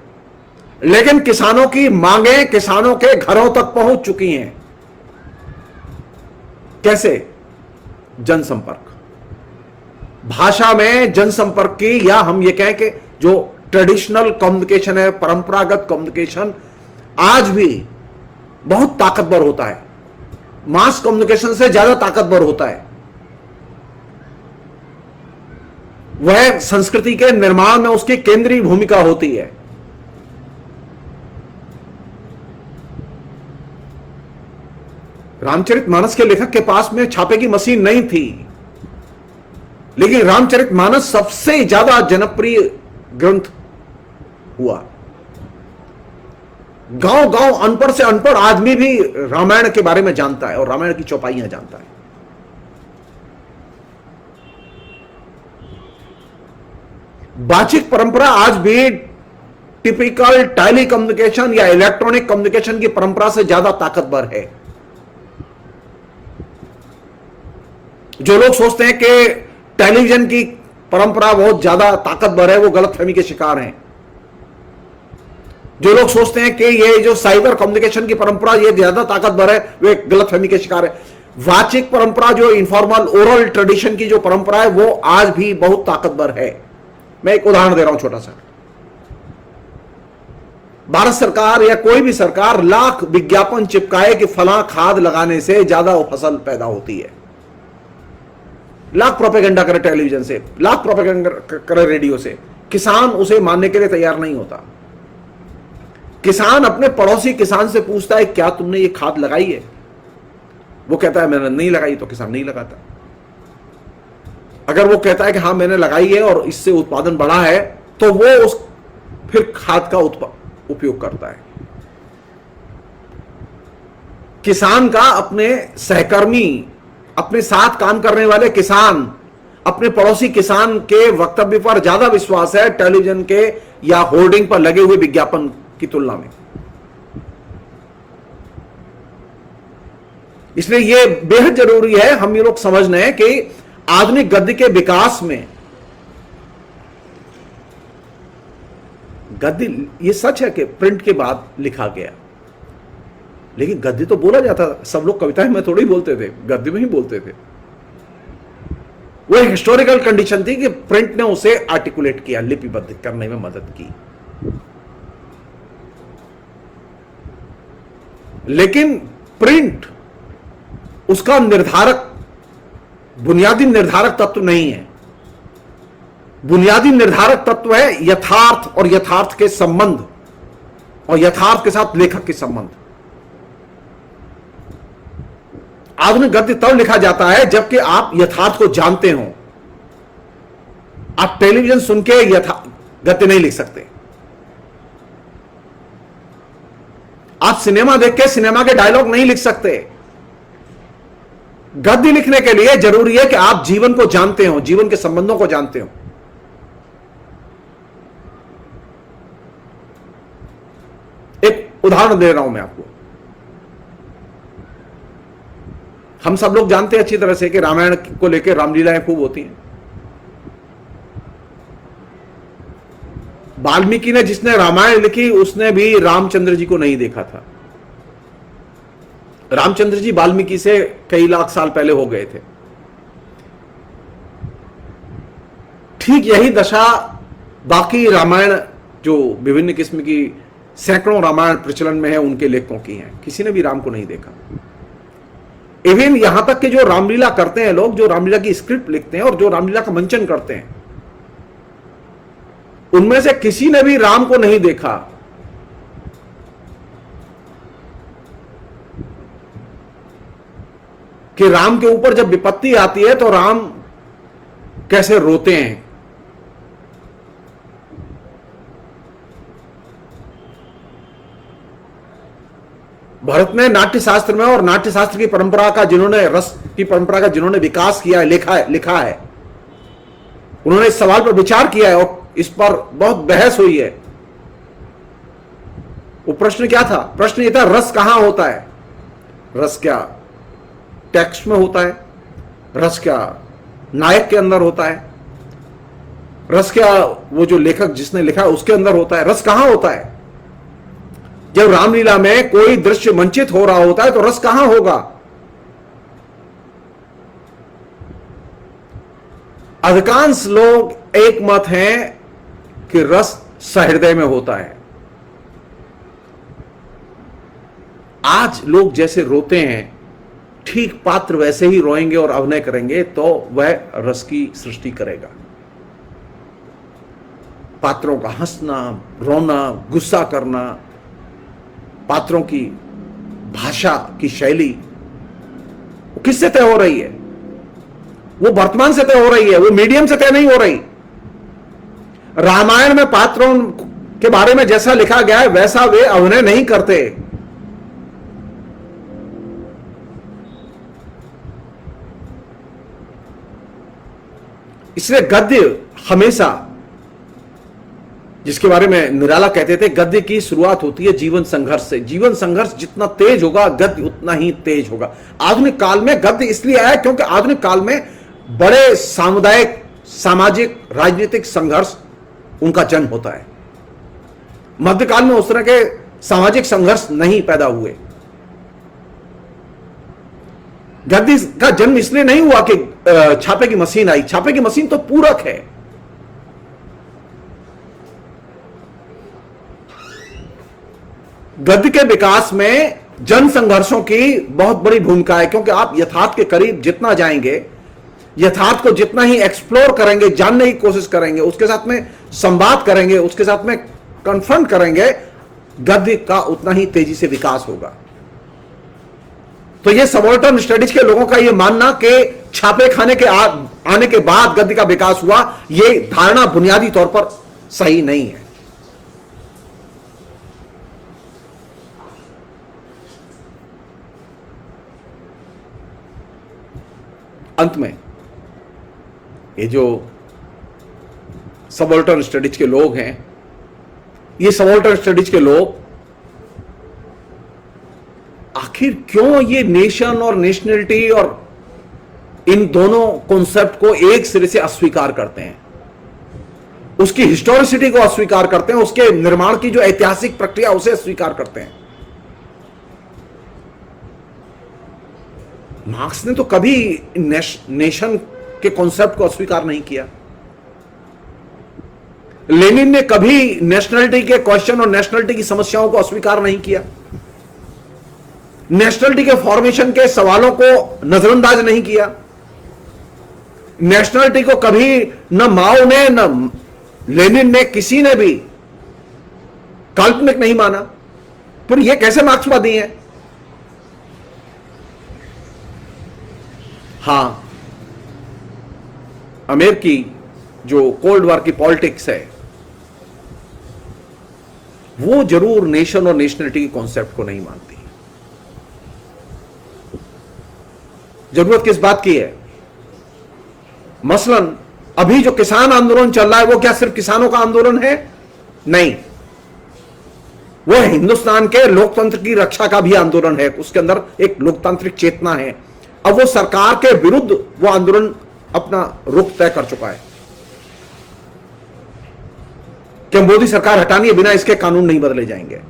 लेकिन किसानों की मांगें किसानों के घरों तक पहुंच चुकी हैं। कैसे? जनसंपर्क, भाषा में जनसंपर्क की, या हम ये कहें कि जो ट्रेडिशनल कम्युनिकेशन है, परंपरागत कम्युनिकेशन आज भी बहुत ताकतवर होता है, मास कम्युनिकेशन से ज्यादा ताकतवर होता है। वह संस्कृति के निर्माण में उसकी केंद्रीय भूमिका होती है। रामचरितमानस के लेखक के पास में छापे की मशीन नहीं थी, लेकिन रामचरितमानस सबसे ज्यादा जनप्रिय ग्रंथ हुआ। गांव गांव अनपढ़ से अनपढ़ आदमी भी रामायण के बारे में जानता है और रामायण की चौपाइयां जानता है। वाचिक परंपरा आज भी टिपिकल टेली कम्युनिकेशन या इलेक्ट्रॉनिक कम्युनिकेशन की परंपरा से ज्यादा ताकतवर है। जो लोग सोचते हैं कि टेलीविजन की परंपरा बहुत ज्यादा ताकतवर है, वो गलतफहमी के शिकार हैं। जो लोग सोचते हैं कि ये जो साइबर कम्युनिकेशन की परंपरा ये ज्यादा ताकतवर है, वे गलतफहमी के शिकार है। वाचिक परंपरा, जो इनफॉर्मल ओरल ट्रेडिशन की जो परंपरा है, वो आज भी बहुत ताकतवर है। मैं एक उदाहरण दे रहा हूं छोटा सा। भारत सरकार या कोई भी सरकार लाख विज्ञापन चिपकाए कि फलां खाद लगाने से ज्यादा फसल पैदा होती है, लाख प्रोपेगेंडा करे टेलीविजन से, लाख प्रोपेगेंडा करे रेडियो से, किसान उसे मानने के लिए तैयार नहीं होता। किसान अपने पड़ोसी किसान से पूछता है क्या तुमने ये खाद लगाई है? वो कहता है मैंने नहीं लगाई, तो किसान नहीं लगाता। अगर वो कहता है कि हाँ मैंने लगाई है और इससे उत्पादन बढ़ा है, तो वो उस फिर खाद का उपयोग करता है। किसान का अपने सहकर्मी, अपने साथ काम करने वाले किसान, अपने पड़ोसी किसान के वक्तव्य पर ज्यादा विश्वास है टेलीविजन के या होर्डिंग पर लगे हुए विज्ञापन की तुलना में। इसलिए यह बेहद जरूरी है हम ये लोग समझने हैं कि आधुनिक गद्य के विकास में, गद्य ये सच है कि प्रिंट के बाद लिखा गया, लेकिन गद्य तो बोला जाता था। सब लोग कविताएं में थोड़ी बोलते थे, गद्य में ही बोलते थे। वो एक हिस्टोरिकल कंडीशन थी कि प्रिंट ने उसे आर्टिकुलेट किया, लिपिबद्ध करने में मदद की। लेकिन प्रिंट उसका निर्धारक, बुनियादी निर्धारक तत्व नहीं है। बुनियादी निर्धारक तत्व है यथार्थ और यथार्थ के संबंध, और यथार्थ के साथ लेखक के संबंध। आधुनिक गद्य तब लिखा जाता है जबकि आप यथार्थ को जानते हो। आप टेलीविजन सुन के गद्य नहीं लिख सकते। आप सिनेमा देख के सिनेमा के डायलॉग नहीं लिख सकते। गद्य लिखने के लिए जरूरी है कि आप जीवन को जानते हो, जीवन के संबंधों को जानते हो। एक उदाहरण दे रहा हूं मैं आपको। हम सब लोग जानते हैं अच्छी तरह से कि रामायण को लेकर रामलीलाएं खूब होती हैं। वाल्मीकि ने, जिसने रामायण लिखी, उसने भी रामचंद्र जी को नहीं देखा था। रामचंद्र जी वाल्मीकि से कई लाख साल पहले हो गए थे। ठीक यही दशा बाकी रामायण, जो विभिन्न किस्म की सैकड़ों रामायण प्रचलन में है, उनके लेखकों की है। किसी ने भी राम को नहीं देखा। इवन यहां तक कि जो रामलीला करते हैं लोग, जो रामलीला की स्क्रिप्ट लिखते हैं और जो रामलीला का मंचन करते हैं, उनमें से किसी ने भी राम को नहीं देखा। कि राम के ऊपर जब विपत्ति आती है तो राम कैसे रोते हैं। भरत ने नाट्य शास्त्र में और नाट्य शास्त्र की परंपरा का जिन्होंने रस की परंपरा का जिन्होंने विकास किया है, लिखा है, उन्होंने इस सवाल पर विचार किया है और इस पर बहुत बहस हुई है। वो प्रश्न क्या था? प्रश्न ये था, रस कहां होता है? रस क्या टेक्स्ट में होता है? रस क्या नायक के अंदर होता है? रस क्या वो जो लेखक जिसने लिखा है उसके अंदर होता है? रस कहां होता है? जब रामलीला में कोई दृश्य मंचित हो रहा होता है तो रस कहां होगा? अधिकांश लोग एक मत हैं कि रस सहृदय में होता है। आज लोग जैसे रोते हैं, ठीक पात्र वैसे ही रोएंगे और अभिनय करेंगे तो वह रस की सृष्टि करेगा। पात्रों का हंसना, रोना, गुस्सा करना, पात्रों की भाषा की शैली वो किससे तय हो रही है? वो वर्तमान से तय हो रही है, वो मीडियम से तय नहीं हो रही। रामायण में पात्रों के बारे में जैसा लिखा गया है वैसा वे अभिनय नहीं करते। इसलिए गद्य हमेशा, जिसके बारे में निराला कहते थे, गद्य की शुरुआत होती है जीवन संघर्ष से। जीवन संघर्ष जितना तेज होगा गद्य उतना ही तेज होगा। आधुनिक काल में गद्य इसलिए आया क्योंकि आधुनिक काल में बड़े सामुदायिक, सामाजिक, राजनीतिक संघर्ष उनका जन्म होता है। मध्यकाल में उस तरह के सामाजिक संघर्ष नहीं पैदा हुए। गद्य का जन्म इसलिए नहीं हुआ कि छापे की मशीन आई। छापे की मशीन तो पूरक है। गद्य के विकास में जन संघर्षों की बहुत बड़ी भूमिका है, क्योंकि आप यथार्थ के करीब जितना जाएंगे, यथार्थ को जितना ही एक्सप्लोर करेंगे, जानने की कोशिश करेंगे, उसके साथ में संवाद करेंगे, उसके साथ में कन्फ्रंट करेंगे, गद्य का उतना ही तेजी से विकास होगा। तो ये सबाल्टर्न स्टडीज के लोगों का ये मानना कि छापे खाने के आने के बाद गद्य का विकास हुआ, ये धारणा बुनियादी तौर पर सही नहीं है। अंत में ये जो सबाल्टर्न स्टडीज के लोग हैं, ये सबाल्टर्न स्टडीज के लोग आखिर क्यों ये नेशन और नेशनलिटी और इन दोनों कॉन्सेप्ट को एक सिरे से अस्वीकार करते हैं? उसकी हिस्टोरिसिटी को अस्वीकार करते हैं, उसके निर्माण की जो ऐतिहासिक प्रक्रिया उसे अस्वीकार करते हैं। मार्क्स ने तो कभी नेशन के कॉन्सेप्ट को अस्वीकार नहीं किया। लेनिन ने कभी नेशनलिटी के क्वेश्चन और नेशनलिटी की समस्याओं को अस्वीकार नहीं किया। नेशनलिटी के फॉर्मेशन के सवालों को नजरअंदाज नहीं किया। नेशनलिटी को कभी न माओ ने, न लेनिन ने, किसी ने भी काल्पनिक नहीं माना। फिर यह कैसे मार्क्सवादी हैं? हां, अमेरिकी जो कोल्ड वॉर की पॉलिटिक्स है वो जरूर नेशन और नेशनलिटी के कॉन्सेप्ट को नहीं मानती। जरूरत किस बात की है? मसलन अभी जो किसान आंदोलन चल रहा है वो क्या सिर्फ किसानों का आंदोलन है? नहीं, वो हिंदुस्तान के लोकतंत्र की रक्षा का भी आंदोलन है। उसके अंदर एक लोकतांत्रिक चेतना है। अब वो सरकार के विरुद्ध वो आंदोलन अपना रुख तय कर चुका है कि मोदी सरकार हटानी है, बिना इसके कानून नहीं बदले जाएंगे।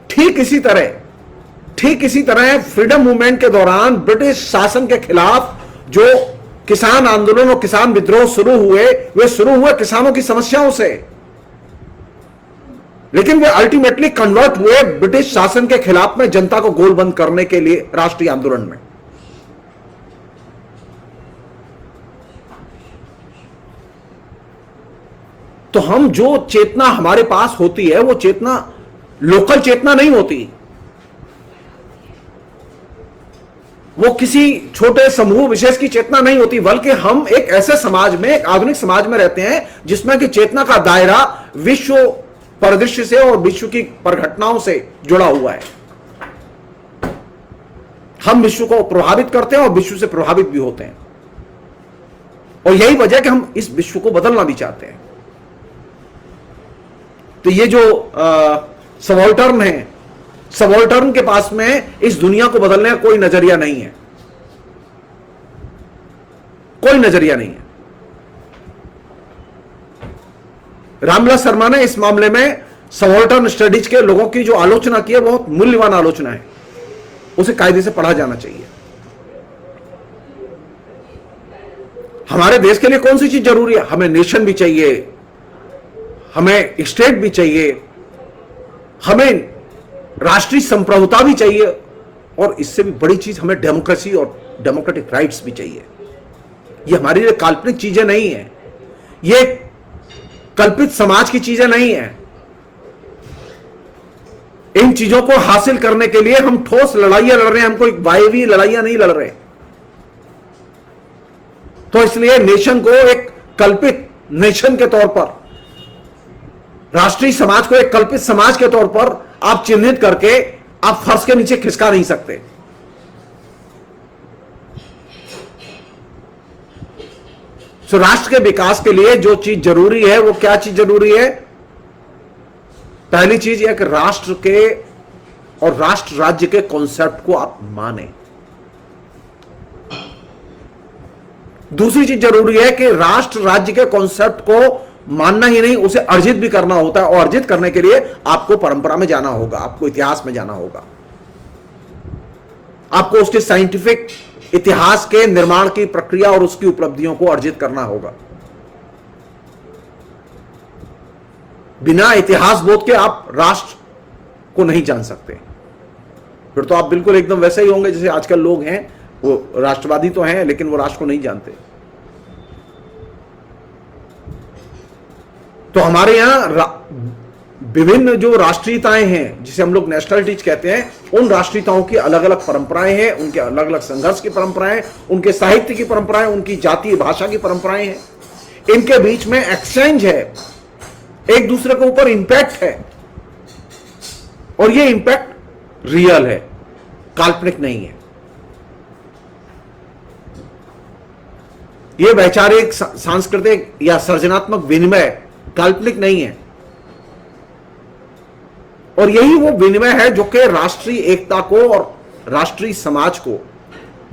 ठीक इसी तरह फ्रीडम मूवमेंट के दौरान ब्रिटिश शासन के खिलाफ जो किसान आंदोलन और किसान विद्रोह शुरू हुए, वे शुरू हुए किसानों की समस्याओं से, लेकिन वे अल्टीमेटली कन्वर्ट हुए ब्रिटिश शासन के खिलाफ में जनता को गोलबंद करने के लिए राष्ट्रीय आंदोलन में। तो हम जो चेतना हमारे पास होती है वो चेतना लोकल चेतना नहीं होती, वो किसी छोटे समूह विशेष की चेतना नहीं होती, बल्कि हम एक ऐसे समाज में, एक आधुनिक समाज में रहते हैं जिसमें कि चेतना का दायरा विश्व परिदृश्य से और विश्व की परघटनाओं से जुड़ा हुआ है। हम विश्व को प्रभावित करते हैं और विश्व से प्रभावित भी होते हैं, और यही वजह है कि हम इस विश्व को बदलना भी चाहते हैं। तो ये जो सबाल्टर्न है, सबाल्टर्न के पास में इस दुनिया को बदलने का कोई नजरिया नहीं है, कोई नजरिया नहीं है। रामविलास शर्मा ने इस मामले में सबाल्टर्न स्टडीज के लोगों की जो आलोचना की है, बहुत मूल्यवान आलोचना है, उसे कायदे से पढ़ा जाना चाहिए। हमारे देश के लिए कौन सी चीज जरूरी है? हमें नेशन भी चाहिए, हमें स्टेट भी चाहिए, हमें राष्ट्रीय संप्रभुता भी चाहिए, और इससे भी बड़ी चीज हमें डेमोक्रेसी और डेमोक्रेटिक राइट्स भी चाहिए। ये हमारे लिए काल्पनिक चीजें नहीं है, ये कल्पित समाज की चीजें नहीं है। इन चीजों को हासिल करने के लिए हम ठोस लड़ाइयां लड़ रहे हैं, हम कोई वायवी लड़ाइयां नहीं लड़ रहे। तो इसलिए नेशन को एक कल्पित नेशन के तौर पर, राष्ट्रीय समाज को एक कल्पित समाज के तौर पर आप चिन्हित करके आप फर्श के नीचे खिसका नहीं सकते। तो राष्ट्र के विकास के लिए जो चीज जरूरी है, वो क्या चीज जरूरी है? पहली चीज यह कि राष्ट्र के और राष्ट्र राज्य के कॉन्सेप्ट को आप माने। दूसरी चीज जरूरी है कि राष्ट्र राज्य के कॉन्सेप्ट को मानना ही नहीं, उसे अर्जित भी करना होता है, और अर्जित करने के लिए आपको परंपरा में जाना होगा, आपको इतिहास में जाना होगा, आपको उसके साइंटिफिक इतिहास के निर्माण की प्रक्रिया और उसकी उपलब्धियों को अर्जित करना होगा। बिना इतिहास बोध के आप राष्ट्र को नहीं जान सकते। फिर तो आप बिल्कुल एकदम वैसे ही होंगे जैसे आजकल लोग हैं, वो राष्ट्रवादी तो हैं लेकिन वो राष्ट्र को नहीं जानते। तो हमारे यहां विभिन्न जो राष्ट्रीयताएं हैं, जिसे हम लोग नेशनलिटीज कहते हैं, उन राष्ट्रीयताओं की अलग अलग परंपराएं हैं, उनके अलग अलग संघर्ष की परंपराएं, उनके साहित्य की परंपराएं, उनकी जातीय भाषा की परंपराएं हैं। इनके बीच में एक्सचेंज है, एक दूसरे के ऊपर इंपैक्ट है, और ये इंपैक्ट रियल है, काल्पनिक नहीं है। ये वैचारिक, सांस्कृतिक या सृजनात्मक विनिमय काल्पनिक नहीं है, और यही वो विनिमय है जो कि राष्ट्रीय एकता को और राष्ट्रीय समाज को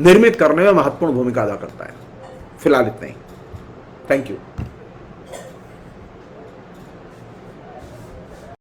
निर्मित करने में महत्वपूर्ण भूमिका अदा करता है। फिलहाल इतना ही। Thank you.